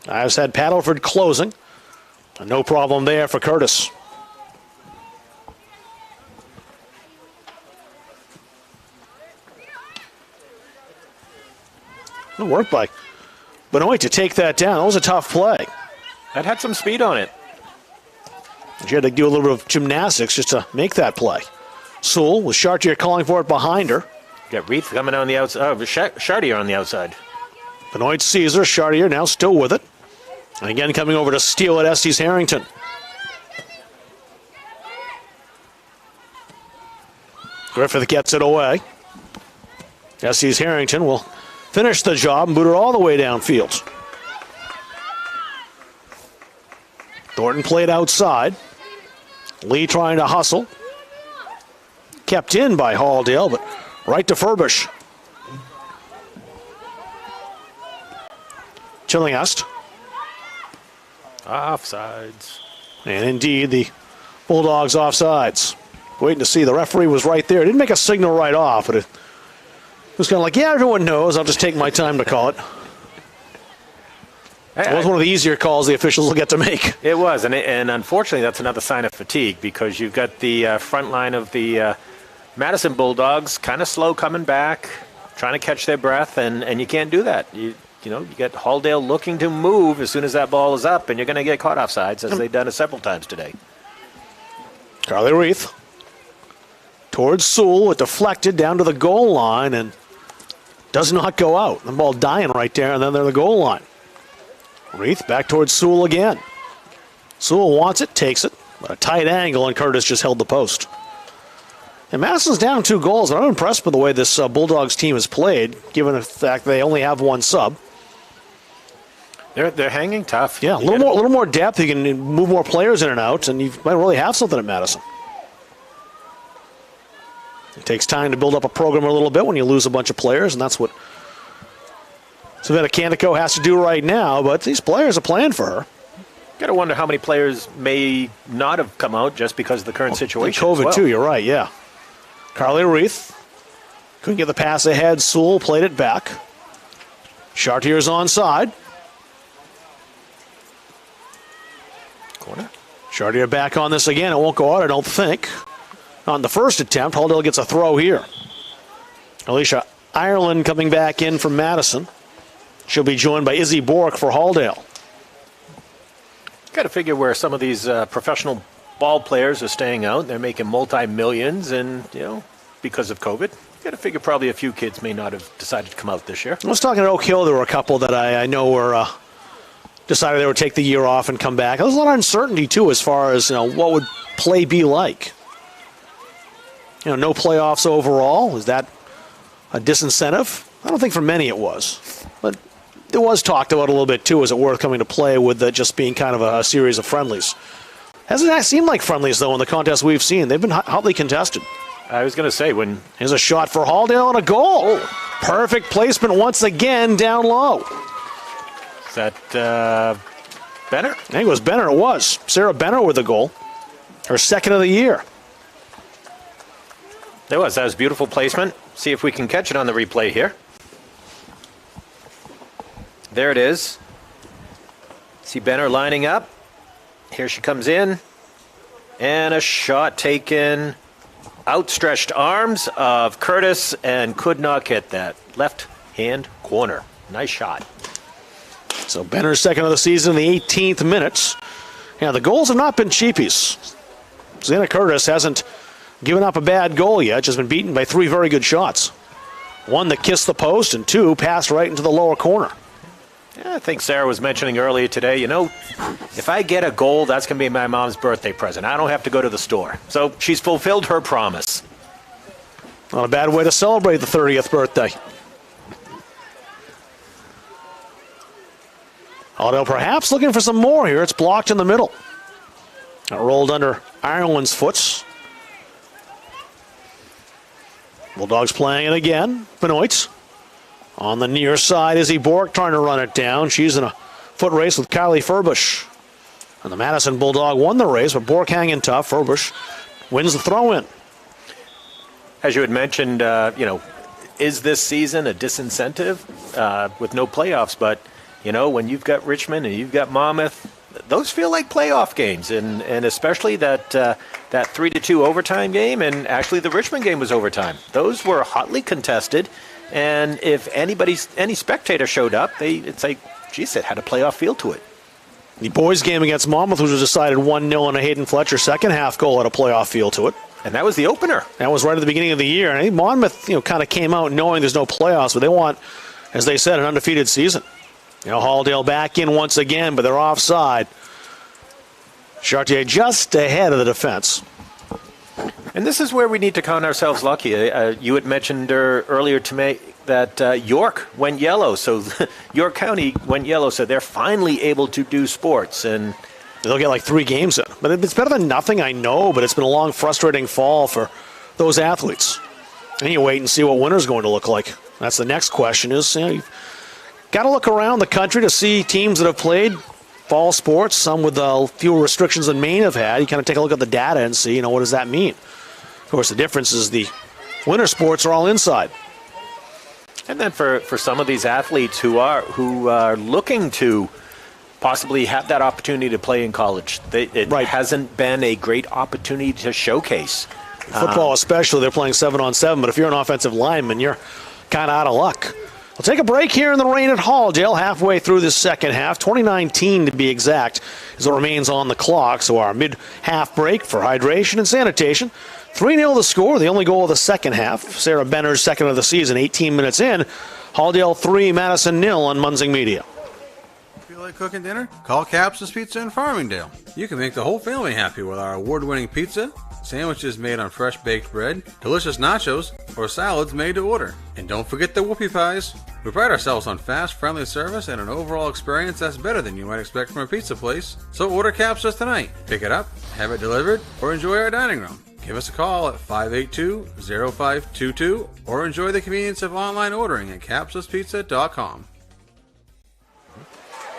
Ives had Paddleford closing. No problem there for Curtis. Good work by Benoit to take that down. That was a tough play. That had some speed on it. She had to do a little bit of gymnastics just to make that play. Sewell with Chartier calling for it behind her. Got Reith coming on the outside. Chartier on the outside. Benoit Caesar. Chartier now still with it. And again coming over to steal at Estes-Harrington. Griffith gets it away. Estes-Harrington will finish the job and boot it all the way downfield. Thornton played outside. Lee trying to hustle. Kept in by Halldale, but right to Furbish. Chillingest. Offsides. And indeed, the Bulldogs offsides. Waiting to see. The referee was right there. Didn't make a signal right off, but it was kind of like, yeah, everyone knows. I'll just take my time to call it. It was one of the easier calls the officials will get to make. It was, and unfortunately that's another sign of fatigue because you've got the front line of the Madison Bulldogs kind of slow coming back, trying to catch their breath, and you can't do that. You get Halldale looking to move as soon as that ball is up, and you're going to get caught offsides, as they've done it several times today. Carly Reith towards Sewell. It deflected down to the goal line and does not go out. The ball dying right there, and then they're the goal line. Reith back towards Sewell again. Sewell wants it, takes it, but a tight angle, and Curtis just held the post. And Madison's down 2 goals, and I'm impressed with the way this Bulldogs team has played, given the fact they only have 1 sub. They're hanging tough. Yeah, a little more depth. You can move more players in and out, and you might really have something at Madison. It takes time to build up a program a little bit when you lose a bunch of players, and that's what Savannah Candico has to do right now, but these players are playing for her. Got to wonder how many players may not have come out just because of the current situation. COVID, too, you're right, yeah. Carly Reith couldn't get the pass ahead. Sewell played it back. Chartier's onside. Corner. Chartier back on this again. It won't go out, I don't think. On the first attempt, Halldale gets a throw here. Alicia Ireland coming back in from Madison. She'll be joined by Izzy Bork for Halldale. Got to figure where some of these professional ball players are staying out. They're making multi-millions, and, because of COVID. Got to figure probably a few kids may not have decided to come out this year. I was talking at Oak Hill. There were a couple that I know were decided they would take the year off and come back. There's a lot of uncertainty, too, as far as what would play be like. No playoffs overall. Is that a disincentive? I don't think for many it was. But it was talked about a little bit, too. Is it worth coming to play with just being kind of a series of friendlies? Hasn't that seemed like friendlies, though, in the contests we've seen? They've been hotly contested. I was going to say, here's a shot for Halldale and a goal. Perfect placement once again down low. Is that Benner? I think it was Benner. It was. Sarah Benner with the goal. Her second of the year. That was beautiful placement. See if we can catch it on the replay here. There it is. See Benner lining up. Here she comes in. And a shot taken. Outstretched arms of Curtis and could not hit that. Left hand corner. Nice shot. So Benner's second of the season in the 18th minutes. Yeah, the goals have not been cheapies. Xana Curtis hasn't given up a bad goal yet, just been beaten by 3 very good shots. 1 that kissed the post, and 2 passed right into the lower corner. Yeah, I think Sarah was mentioning earlier today, if I get a goal, that's going to be my mom's birthday present. I don't have to go to the store. So she's fulfilled her promise. Not a bad way to celebrate the 30th birthday. Although perhaps looking for some more here. It's blocked in the middle. It rolled under Ireland's foot. Bulldogs playing it again. Benoit on the near side. Izzy Bork trying to run it down. She's in a foot race with Kylie Furbush. And the Madison Bulldog won the race, but Bork hanging tough. Furbush wins the throw-in. As you had mentioned, is this season a disincentive with no playoffs? But, when you've got Richmond and you've got Monmouth, those feel like playoff games, and especially that 3-2 overtime game, and actually the Richmond game was overtime. Those were hotly contested, and if any spectator showed up, it's like, geez, it had a playoff feel to it. The boys' game against Monmouth was decided 1-0 on a Hayden Fletcher second half goal, had a playoff feel to it. And that was the opener. That was right at the beginning of the year. And I think Monmouth, kind of came out knowing there's no playoffs, but they want, as they said, an undefeated season. Halldale back in once again, but they're offside. Chartier just ahead of the defense. And this is where we need to count ourselves lucky. You had mentioned earlier to me that York went yellow, so York County went yellow, so they're finally able to do sports. And they'll get like 3 games in. But it's better than nothing, I know, but it's been a long, frustrating fall for those athletes. And you wait and see what winter's going to look like. That's the next question is, you've got to look around the country to see teams that have played fall sports, some with fewer restrictions than Maine have had. You kind of take a look at the data and see, what does that mean? Of course, the difference is the winter sports are all inside. And then for some of these athletes who are looking to possibly have that opportunity to play in college, it hasn't been a great opportunity to showcase. Football especially, they're playing 7-on-7, but if you're an offensive lineman, you're kind of out of luck. We'll take a break here in the rain at Halldale halfway through this second half. 2019 to be exact is what remains on the clock. So our mid-half break for hydration and sanitation. 3-0 the score, the only goal of the second half. Sarah Benner's second of the season, 18 minutes in. Halldale 3, Madison 0 on Munzing Media. Feel like cooking dinner? Call Caps's Pizza in Farmingdale. You can make the whole family happy with our award-winning pizza, sandwiches made on fresh baked bread, delicious nachos, or salads made to order. And don't forget the whoopie pies. We pride ourselves on fast, friendly service and an overall experience that's better than you might expect from a pizza place. So order Capsa's tonight. Pick it up, have it delivered, or enjoy our dining room. Give us a call at 582-0522 or enjoy the convenience of online ordering at capsaspizza.com.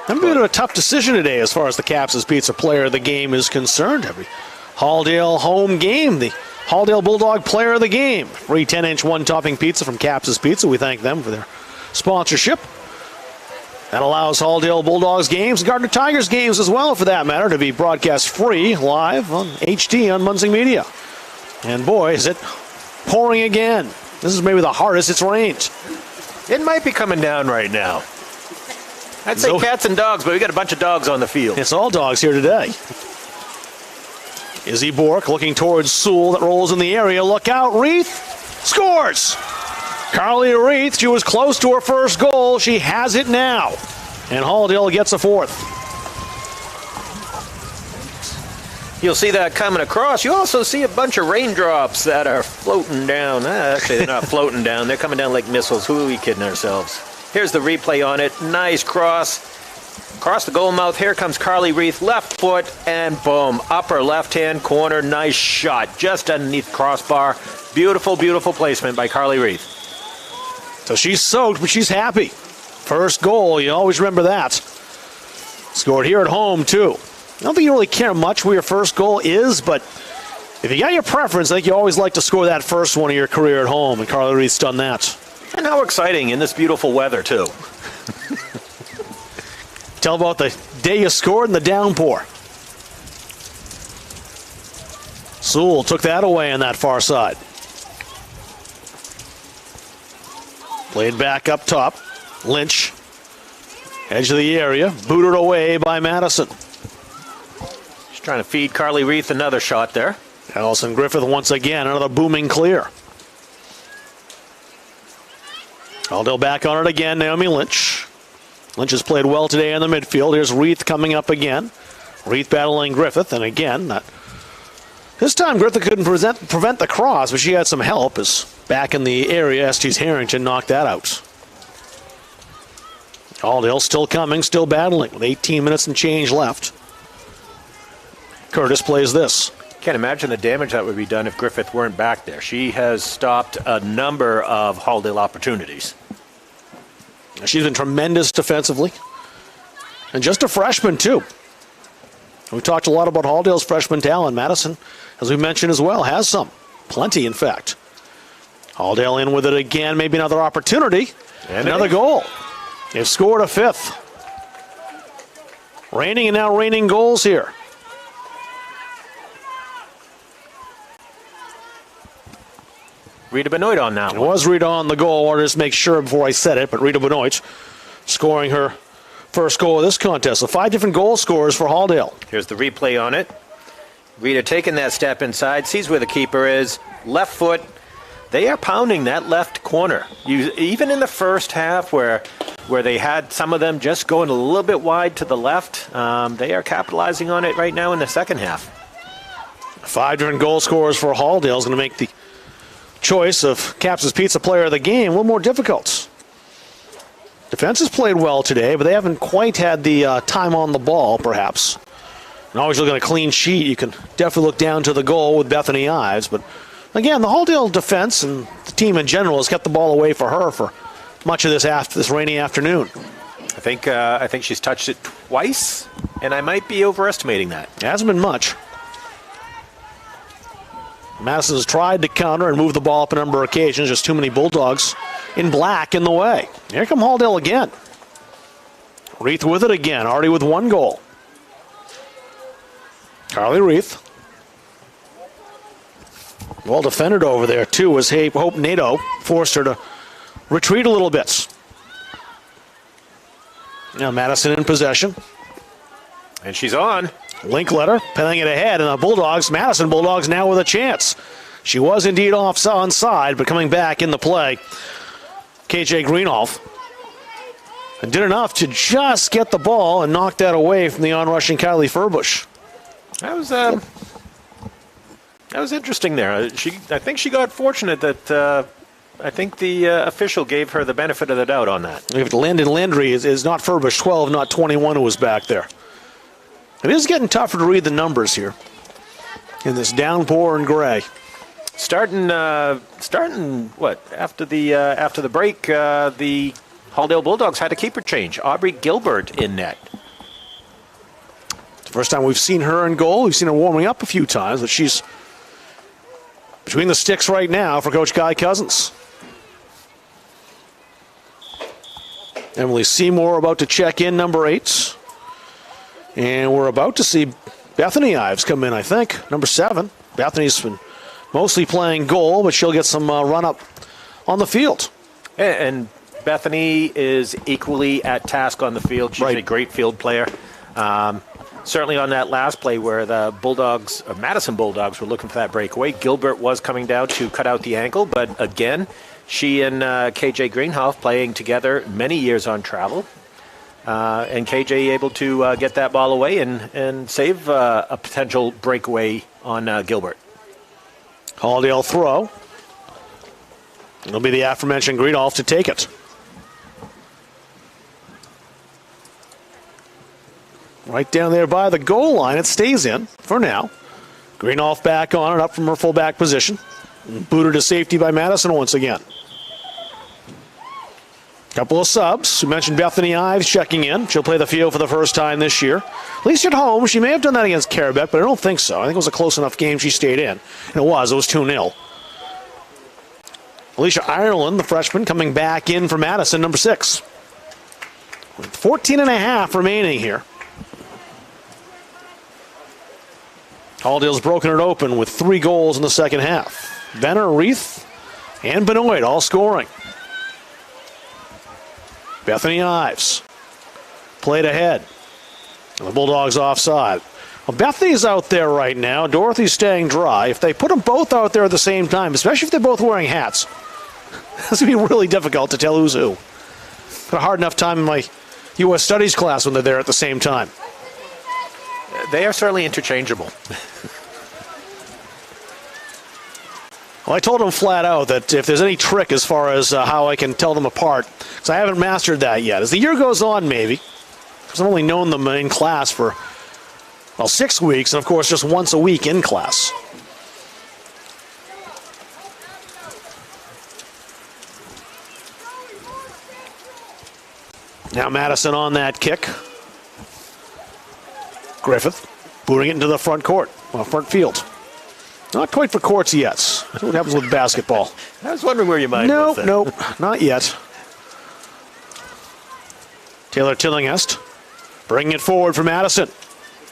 I'm a bit of a tough decision today as far as the Capsa's Pizza player of the game is concerned. Every Halldale home game, the Halldale Bulldog player of the game. Free 10-inch one-topping pizza from Capsa's Pizza. We thank them for their sponsorship. That allows Halldale Bulldogs games, and Gardner Tigers games as well, for that matter, to be broadcast free live on HD on Munzing Media. And boy, is it pouring again. This is maybe the hardest it's rained. It might be coming down right now. I'd say cats and dogs, but we got a bunch of dogs on the field. It's all dogs here today. Izzy Bork looking towards Sewell that rolls in the area. Look out, Reith scores! Carly Reith, she was close to her first goal. She has it now. And Halldale gets a fourth. You'll see that coming across. You also see a bunch of raindrops that are floating down. Actually, they're not floating down. They're coming down like missiles. Who are we kidding ourselves? Here's the replay on it. Nice cross. Across the goal mouth. Here comes Carly Reith. Left foot and boom. Upper left-hand corner. Nice shot. Just underneath the crossbar. Beautiful, beautiful placement by Carly Reith. So she's soaked, but she's happy. First goal. You always remember that. Scored here at home, too. I don't think you really care much where your first goal is, but if you got your preference, I think you always like to score that first one of your career at home, and Carly Reith's done that. And how exciting in this beautiful weather, too. Tell about the day you scored and the downpour. Sewell took that away on that far side. Played back up top. Lynch, edge of the area, booted away by Madison. Trying to feed Carly Reith another shot there. Allison Griffith once again, another booming clear. Halldale back on it again, Naomi Lynch. Lynch has played well today in the midfield. Here's Reith coming up again. Reith battling Griffith, and again, this time Griffith couldn't prevent the cross, but she had some help as back in the area, Estes Harrington knocked that out. Halldale still coming, still battling with 18 minutes and change left. Curtis plays this. Can't imagine the damage that would be done if Griffith weren't back there. She has stopped a number of Halldale opportunities. She's been tremendous defensively. And just a freshman, too. We talked a lot about Halldale's freshman talent. Madison, as we mentioned as well, has some. Plenty, in fact. Halldale in with it again. Maybe another opportunity. And another goal. They've scored a fifth. Reigning and now reigning goals here. Rita Benoit on now. It was Rita on the goal. I wanted to just make sure before I said it, but Rita Benoit scoring her first goal of this contest. So 5 different goal scorers for Halldale. Here's the replay on it. Rita taking that step inside, sees where the keeper is, left foot. They are pounding that left corner. Even in the first half where they had some of them just going a little bit wide to the left, they are capitalizing on it right now in the second half. 5 different goal scorers for Halldale is going to make the choice of Caps' Pizza Player of the Game a little more difficult. Defense has played well today, but they haven't quite had the time on the ball, perhaps. And always look at a clean sheet. You can definitely look down to the goal with Bethany Ives. But again, the Halldale defense and the team in general has kept the ball away for her for much of this rainy afternoon. I think she's touched it twice, and I might be overestimating that. It hasn't been much. Madison has tried to counter and move the ball up a number of occasions. Just too many Bulldogs in black in the way. Here come Halldale again. Reith with it again, already with 1 goal. Carly Reith. Well defended over there, too, as Hope Nato forced her to retreat a little bit. Now Madison in possession. And she's on. Linkletter penning it ahead, and the Madison Bulldogs now with a chance. She was indeed onside, but coming back in the play, KJ Greenhoff. And did enough to just get the ball and knock that away from the onrushing Kylie Furbush. That was interesting there. I think she got fortunate that I think the official gave her the benefit of the doubt on that. If Landon Landry is not Furbush 12, not 21 who was back there. It is getting tougher to read the numbers here in this downpour and gray. Starting what after the break, the Halldale Bulldogs had a keeper change. Aubrey Gilbert in net. It's the first time we've seen her in goal. We've seen her warming up a few times, but she's between the sticks right now for Coach Guy Cousins. Emily Seymour about to check in, number 8. And we're about to see Bethany Ives come in, I think, number 7. Bethany's been mostly playing goal, but she'll get some run-up on the field. And Bethany is equally at task on the field. She's a great field player. Certainly on that last play where the Madison Bulldogs were looking for that breakaway, Gilbert was coming down to cut out the ankle, but again, she and KJ Greenhoff playing together many years on travel. And KJ able to get that ball away and save a potential breakaway on Gilbert. Halldale throw. It'll be the aforementioned Greenhoff to take it. Right down there by the goal line. It stays in for now. Greenhoff back on it, up from her fullback position. Booted to safety by Madison once again. Couple of subs. We mentioned Bethany Ives checking in. She'll play the field for the first time this year. At least at home. She may have done that against Carabec, but I don't think so. I think it was a close enough game she stayed in. And it was 2-0. Alicia Ireland, the freshman, coming back in for Madison, number 6. With 14.5 remaining here. Halldale's broken it open with 3 goals in the second half. Venner, Reith, and Benoit all scoring. Bethany Ives played ahead. And the Bulldogs offside. Well, Bethany's out there right now. Dorothy's staying dry. If they put them both out there at the same time, especially if they're both wearing hats, it's going to be really difficult to tell who's who. Had a hard enough time in my U.S. Studies class when they're there at the same time. They are certainly interchangeable. Well, I told them flat out that if there's any trick as far as how I can tell them apart, because I haven't mastered that yet. As the year goes on, maybe, because I've only known them in class for, 6 weeks, and of course just once a week in class. Now Madison on that kick. Griffith booting it into the front court, front field. Not quite for courts yet. That's what happens with basketball. I was wondering where your mind was there. Nope, not yet. Taylor Tillinghast bringing it forward for Madison.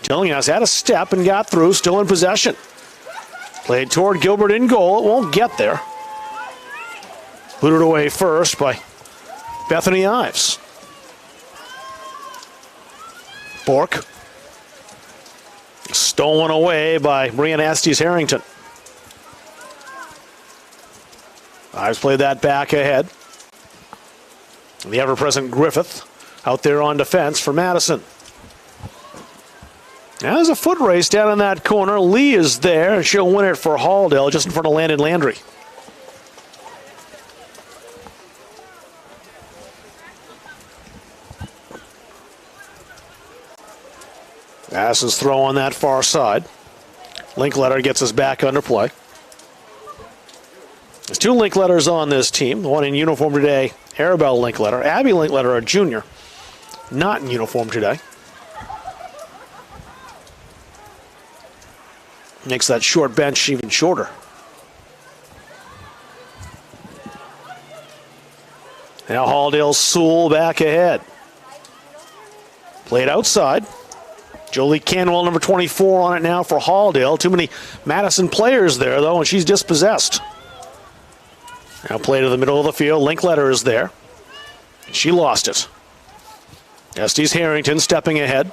Tillinghast had a step and got through, still in possession. Played toward Gilbert in goal. It won't get there. Booted away first by Bethany Ives. Bork. Stolen away by Brianna Estes-Harrington. Ives played that back ahead. The ever-present Griffith out there on defense for Madison. Now there's a foot race down in that corner. Lee is there, and she'll win it for Halldale just in front of Landon Landry. Madison's throw on that far side. Linkletter gets us back under play. There's 2 Linkletters on this team. The one in uniform today, Arabelle Linkletter. Abby Linkletter, a junior, not in uniform today. Makes that short bench even shorter. Now Halldale Sewell back ahead. Played outside. Jolie Canwell, number 24, on it now for Halldale. Too many Madison players there, though, and she's dispossessed. Now play to the middle of the field. Linkletter is there. She lost it. Estes-Harrington stepping ahead.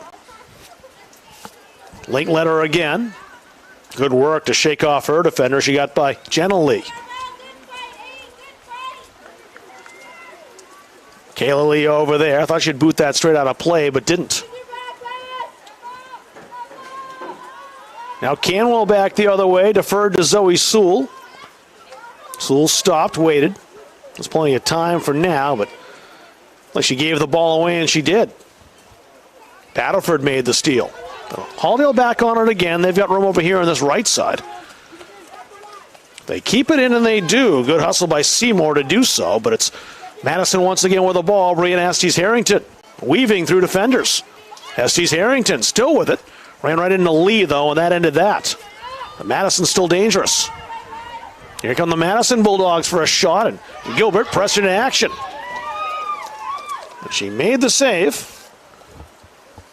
Linkletter again. Good work to shake off her defender. She got by Jenna Lee. Kayla Lee over there. I thought she'd boot that straight out of play, but didn't. Now Canwell back the other way, deferred to Zoe Sewell. Sewell stopped, waited. There's plenty of time for now, but like she gave the ball away, and she did. Battleford made the steal. Halldale back on it again. They've got room over here on this right side. They keep it in, and they do. Good hustle by Seymour to do so, but it's Madison once again with the ball. Brianna Estes-Harrington weaving through defenders. Estes-Harrington still with it. Ran right into Lee, though, and that ended that. But Madison's still dangerous. Here come the Madison Bulldogs for a shot, and Gilbert pressed into action. She made the save.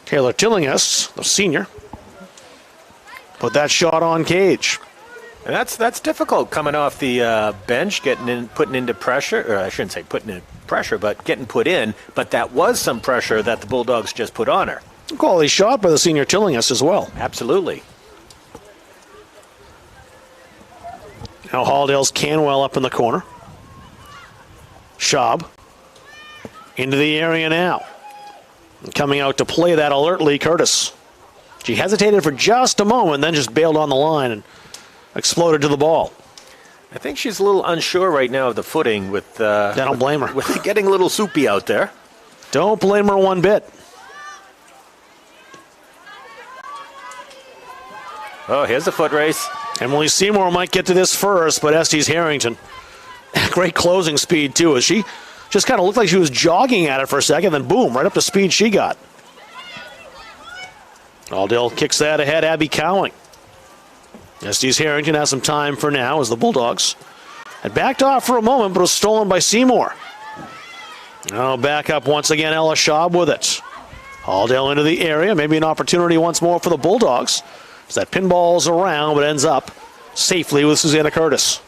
Taylor Tillinghast, the senior, put that shot on cage. And that's difficult coming off the bench, putting into pressure. Or I shouldn't say putting in pressure, but getting put in. But that was some pressure that the Bulldogs just put on her. Quality shot by the senior Tillinghast as well. Absolutely. Now Halldale's Canwell up in the corner. Schaub into the area now. And coming out to play that alertly, Curtis. She hesitated for just a moment, then just bailed on the line and exploded to the ball. I think she's a little unsure right now of the footing with. I don't blame her. With getting a little soupy out there. Don't blame her one bit. Oh, here's the foot race. Emily Seymour might get to this first, but Estes-Harrington, great closing speed too. As she just kind of looked like she was jogging at it for a second, then boom, right up to speed she got. Halldale kicks that ahead, Abby Cowling. Estes-Harrington has some time for now as the Bulldogs had backed off for a moment, but was stolen by Seymour. Now back up once again, Ella Schaub with it. Halldale into the area, maybe an opportunity once more for the Bulldogs. As that pinball's around, but ends up safely with Susanna Curtis.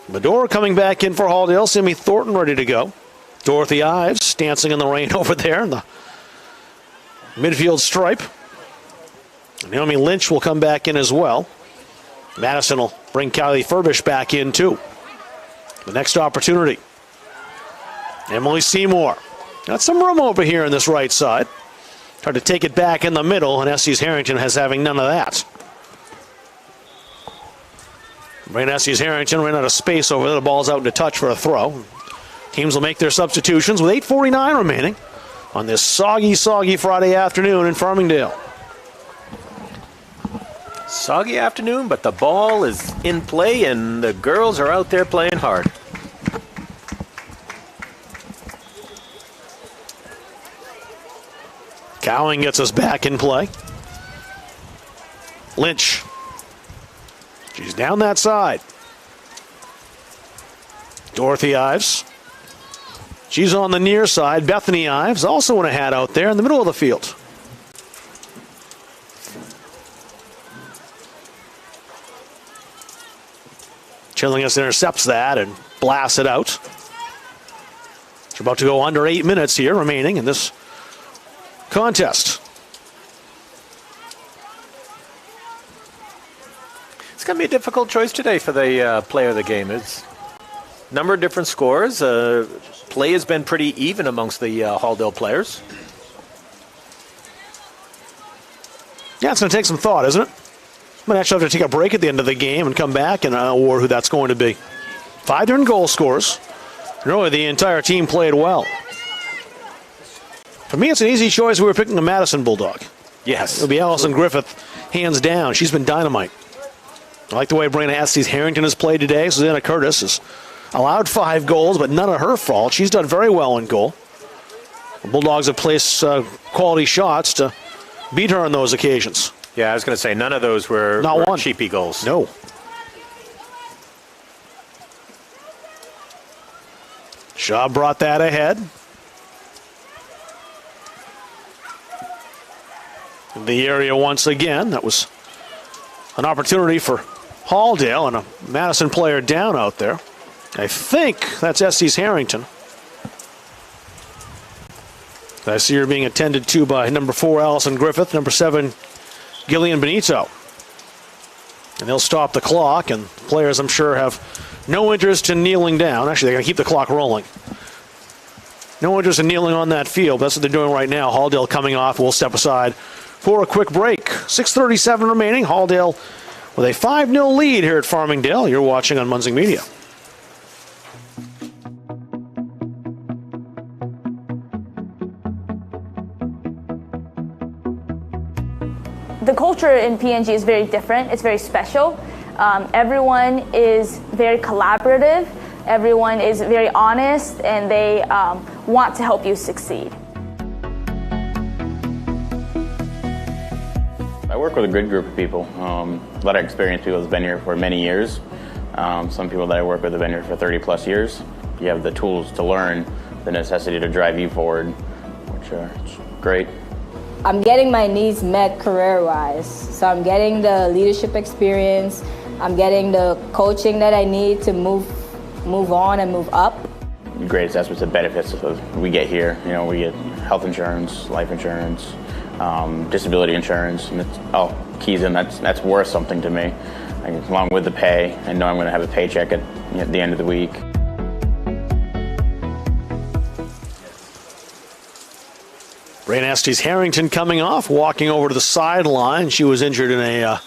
Medora coming back in for Halldale. Sammy Thornton ready to go. Dorothy Ives dancing in the rain over there in the midfield stripe. Naomi Lynch will come back in as well. Madison will bring Kylie Furbish back in too. The next opportunity. Emily Seymour. Got some room over here in this right side. Tried to take it back in the middle, and Estes Harrington has having none of that. Brain Estes Harrington ran out of space over there. The ball's out into touch for a throw. Teams will make their substitutions with 8:49 remaining on this soggy Friday afternoon in Farmingdale. Soggy afternoon, but the ball is in play, and the girls are out there playing hard. Cowing gets us back in play. Lynch. She's down that side. Dorothy Ives. She's on the near side. Bethany Ives also in a hat out there in the middle of the field. Chillingham intercepts that and blasts it out. It's about to go under 8 minutes here remaining in this contest. It's going to be a difficult choice today for the player of the game. It's a number of different scores. Play has been pretty even amongst the Halldale players. Yeah, it's going to take some thought, isn't it? Might actually have to take a break at the end of the game and come back and award who that's going to be. 5 different goal scorers. Really, the entire team played well. For me, it's an easy choice. We were picking a Madison Bulldog. Yes. It'll be Allison Griffith, hands down. She's been dynamite. I like the way Brandon Estes Harrington has played today. Susanna Curtis has allowed 5 goals, but none of her fault. She's done very well in goal. The Bulldogs have placed quality shots to beat her on those occasions. Yeah, I was going to say, none of those were cheapy goals. No. Shaw brought that ahead. In the area once again. That was an opportunity for Halldale and a Madison player down out there. I think that's Estes Harrington. I see her being attended to by number 4, Allison Griffith, number 7, Gillian Benito. And they'll stop the clock, and players, I'm sure, have no interest in kneeling down. Actually, they're going to keep the clock rolling. No interest in kneeling on that field. That's what they're doing right now. Halldale coming off. We'll step aside for a quick break. 6:37 remaining. Halldale with a 5-0 lead here at Farmingdale. You're watching on Munzing Media. The culture in PNG is very different. It's very special. Everyone is very collaborative. Everyone is very honest, and they want to help you succeed. I work with a good group of people. A lot of experienced people that's been here for many years. Some people that I work with have been here for 30 plus years. You have the tools to learn, the necessity to drive you forward, which are great. I'm getting my needs met career-wise. So I'm getting the leadership experience. I'm getting the coaching that I need to move on and move up. The greatest aspects of benefits we get here. You know, we get health insurance, life insurance, disability insurance, and it's all keys in. That's worth something to me. Along with the pay, I know I'm going to have a paycheck at the end of the week. Brain Estes Harrington coming off, walking over to the sideline. She was injured in a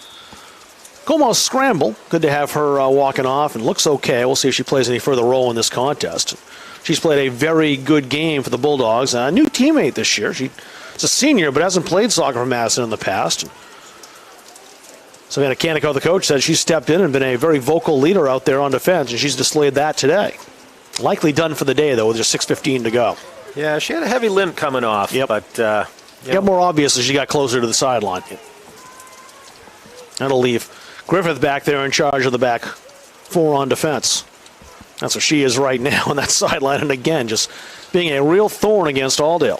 almost scramble. Good to have her walking off, and looks okay. We'll see if she plays any further role in this contest. She's played a very good game for the Bulldogs. A new teammate this year. She's a senior, but hasn't played soccer for Madison in the past. Savannah Canico, the coach, said she stepped in and been a very vocal leader out there on defense, and she's displayed that today. Likely done for the day, though, with just 6:15 to go. Yeah, she had a heavy limp coming off, but got more obvious as she got closer to the sideline. That'll leave Griffith back there in charge of the back 4 on defense. That's where she is right now on that sideline, and again, just being a real thorn against Halldale.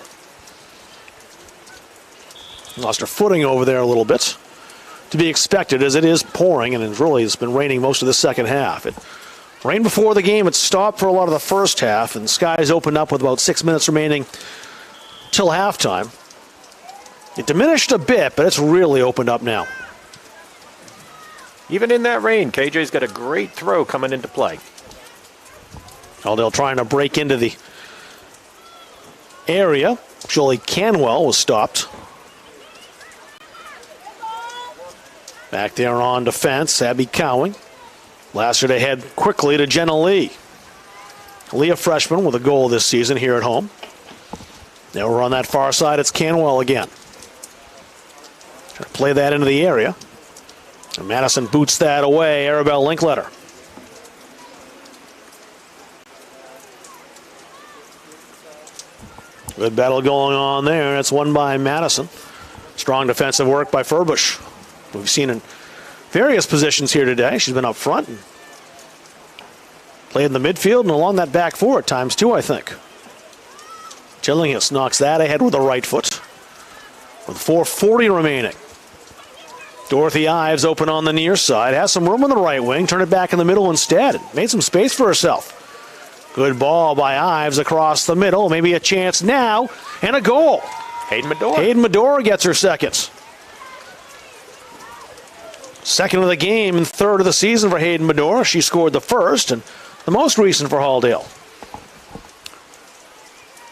Lost her footing over there a little bit. To be expected, as it is pouring, and it's been raining most of the second half. It rained before the game. It stopped for a lot of the first half, and skies opened up with about 6 minutes remaining till halftime. It diminished a bit, but it's really opened up now. Even in that rain, KJ's got a great throw coming into play. Halldale trying to break into the area. Jolie Canwell was stopped. Back there on defense, Abby Cowing. Lassered ahead quickly to Jenna Lee. Lee, a freshman with a goal this season here at home. Now we're on that far side. It's Canwell again. Trying to play that into the area. And Madison boots that away. Arabelle Linkletter. Good battle going on there. That's won by Madison. Strong defensive work by Furbush. We've seen in various positions here today. She's been up front and played in the midfield and along that back four at times too, I think. Chillingham knocks that ahead with the right foot. With 4:40 remaining. Dorothy Ives open on the near side. Has some room on the right wing. Turn it back in the middle instead. Made some space for herself. Good ball by Ives across the middle. Maybe a chance now. And a goal. Hayden Medora. Hayden Medora gets her second. Second of the game and third of the season for Hayden Medora. She scored the first and the most recent for Halldale.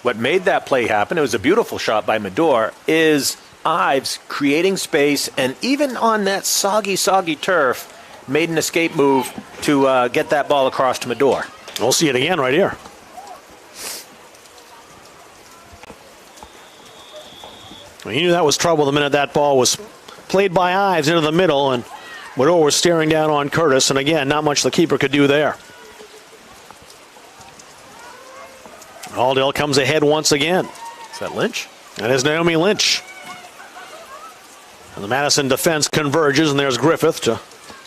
What made that play happen, it was a beautiful shot by Medora, is Ives creating space, and even on that soggy turf, made an escape move to get that ball across to Medora. We'll see it again right here. Well, he knew that was trouble the minute that ball was played by Ives into the middle, and Medora was staring down on Curtis, and again, not much the keeper could do there. Halldale comes ahead once again. Is that Lynch? That is Naomi Lynch. And the Madison defense converges, and there's Griffith to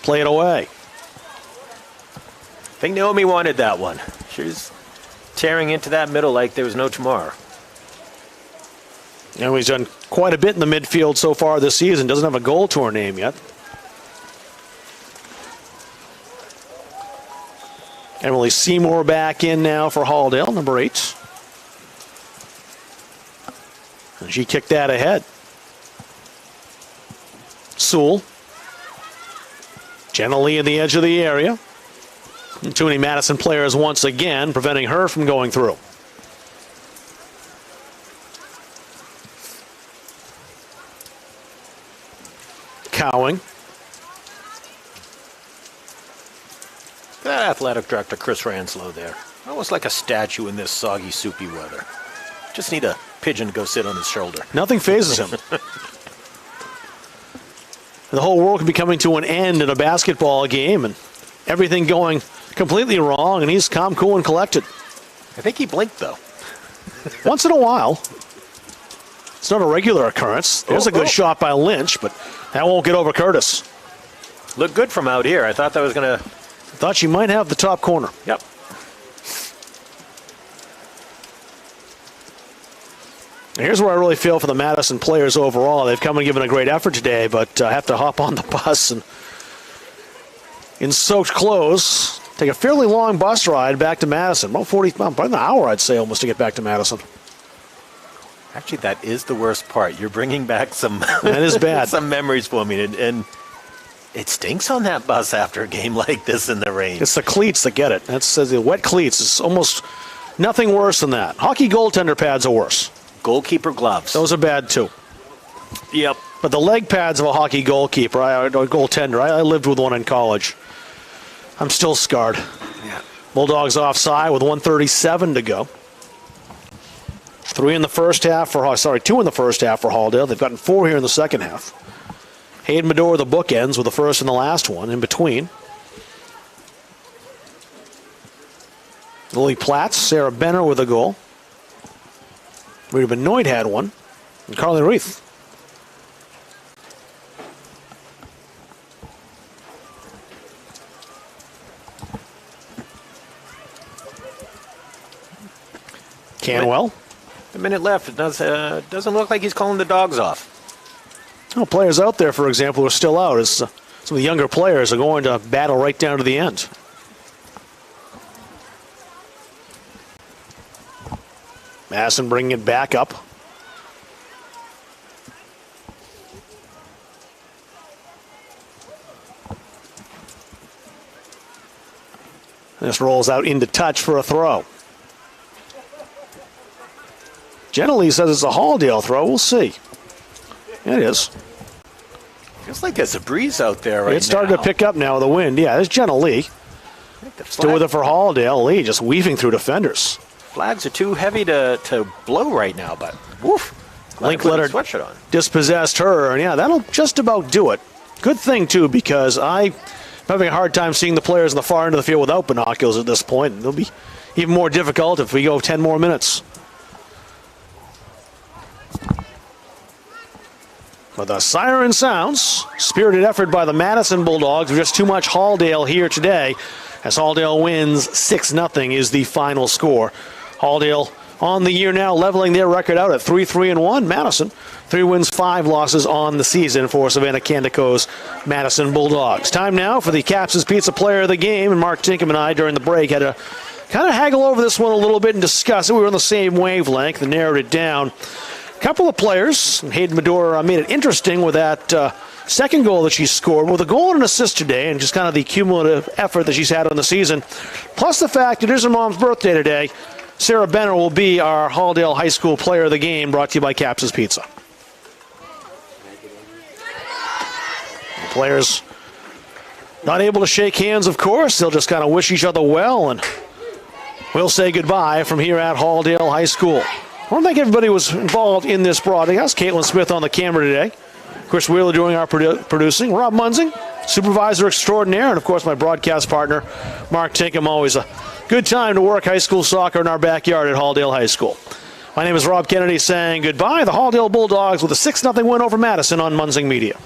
play it away. I think Naomi wanted that one. She was tearing into that middle like there was no tomorrow. And he's done quite a bit in the midfield so far this season. Doesn't have a goal to her name yet. Emily Seymour back in now for Halldale, number 8. And she kicked that ahead. Sewell. Jenna Lee in the edge of the area. And too many Madison players once again, preventing her from going through. Cowing. That athletic director, Chris Ranslow there. Almost like a statue in this soggy, soupy weather. Just need a pigeon to go sit on his shoulder. Nothing phases him. The whole world could be coming to an end in a basketball game and everything going completely wrong, and he's calm, cool, and collected. I think he blinked, though. Once in a while. It's not a regular occurrence. There's a good shot by Lynch, but that won't get over Curtis. Looked good from out here. I thought that was going to... Thought she might have the top corner. Yep. Here's where I really feel for the Madison players overall. They've come and given a great effort today, but have to hop on the bus and in soaked clothes, take a fairly long bus ride back to Madison. About an hour, I'd say, almost to get back to Madison. Actually, that is the worst part. You're bringing back some that is bad. Some memories for me, and it stinks on that bus after a game like this in the rain. It's the cleats that get it. That's the wet cleats. It's almost nothing worse than that. Hockey goaltender pads are worse. Goalkeeper gloves. Those are bad too. Yep. But the leg pads of a hockey goalkeeper, or goaltender, I lived with one in college. I'm still scarred. Yeah. Bulldogs offside with 1:37 to go. 2 in the first half for Halldale. They've gotten 4 here in the second half. Hayden Medora, the bookends, with the first and the last one in between. Lily Platts, Sarah Benner with a goal. Rita Benoit had one. And Carly Reith. Canwell. A minute left. It doesn't look like he's calling the dogs off. Well, players out there, for example, are still out. As some of the younger players are going to battle right down to the end. Madison bringing it back up. This rolls out into touch for a throw. Jenna Lee says it's a Halldale throw. We'll see. It is. Feels like there's a breeze out there right now. It's starting to pick up now with the wind. Yeah, there's Jenna Lee. Still with it for Halldale. Lee just weaving through defenders. Flags are too heavy to blow right now, but woof. Linkletter sweatshirt on. dispossessed her, and yeah, that'll just about do it. Good thing, too, because I'm having a hard time seeing the players in the far end of the field without binoculars at this point. It'll be even more difficult if we go 10 more minutes. But the siren sounds. Spirited effort by the Madison Bulldogs. Just too much Halldale here today. As Halldale wins 6-0 is the final score. Halldale on the year now, leveling their record out at 3-3-1. Madison, 3 wins, 5 losses on the season for Savannah Candico's Madison Bulldogs. Time now for the Caps' Pizza Player of the Game. And Mark Tinkham and I, during the break, had to kind of haggle over this one a little bit and discuss it. We were on the same wavelength and narrowed it down. A couple of players, Hayden Medora made it interesting with that second goal that she scored, with a goal and an assist today, and just kind of the cumulative effort that she's had on the season. Plus the fact it is her mom's birthday today. Sarah Benner will be our Halldale High School Player of the Game, brought to you by Caps' Pizza. The players not able to shake hands, of course. They'll just kind of wish each other well, and we'll say goodbye from here at Halldale High School. I want to thank everybody who was involved in this broadcast. Caitlin Smith on the camera today. Chris Wheeler doing our producing. Rob Munzing, supervisor extraordinaire, and of course my broadcast partner, Mark Tinkham. Always a good time to work high school soccer in our backyard at Halldale High School. My name is Rob Kennedy saying goodbye. The Halldale Bulldogs with a 6-0 win over Madison on Munzing Media.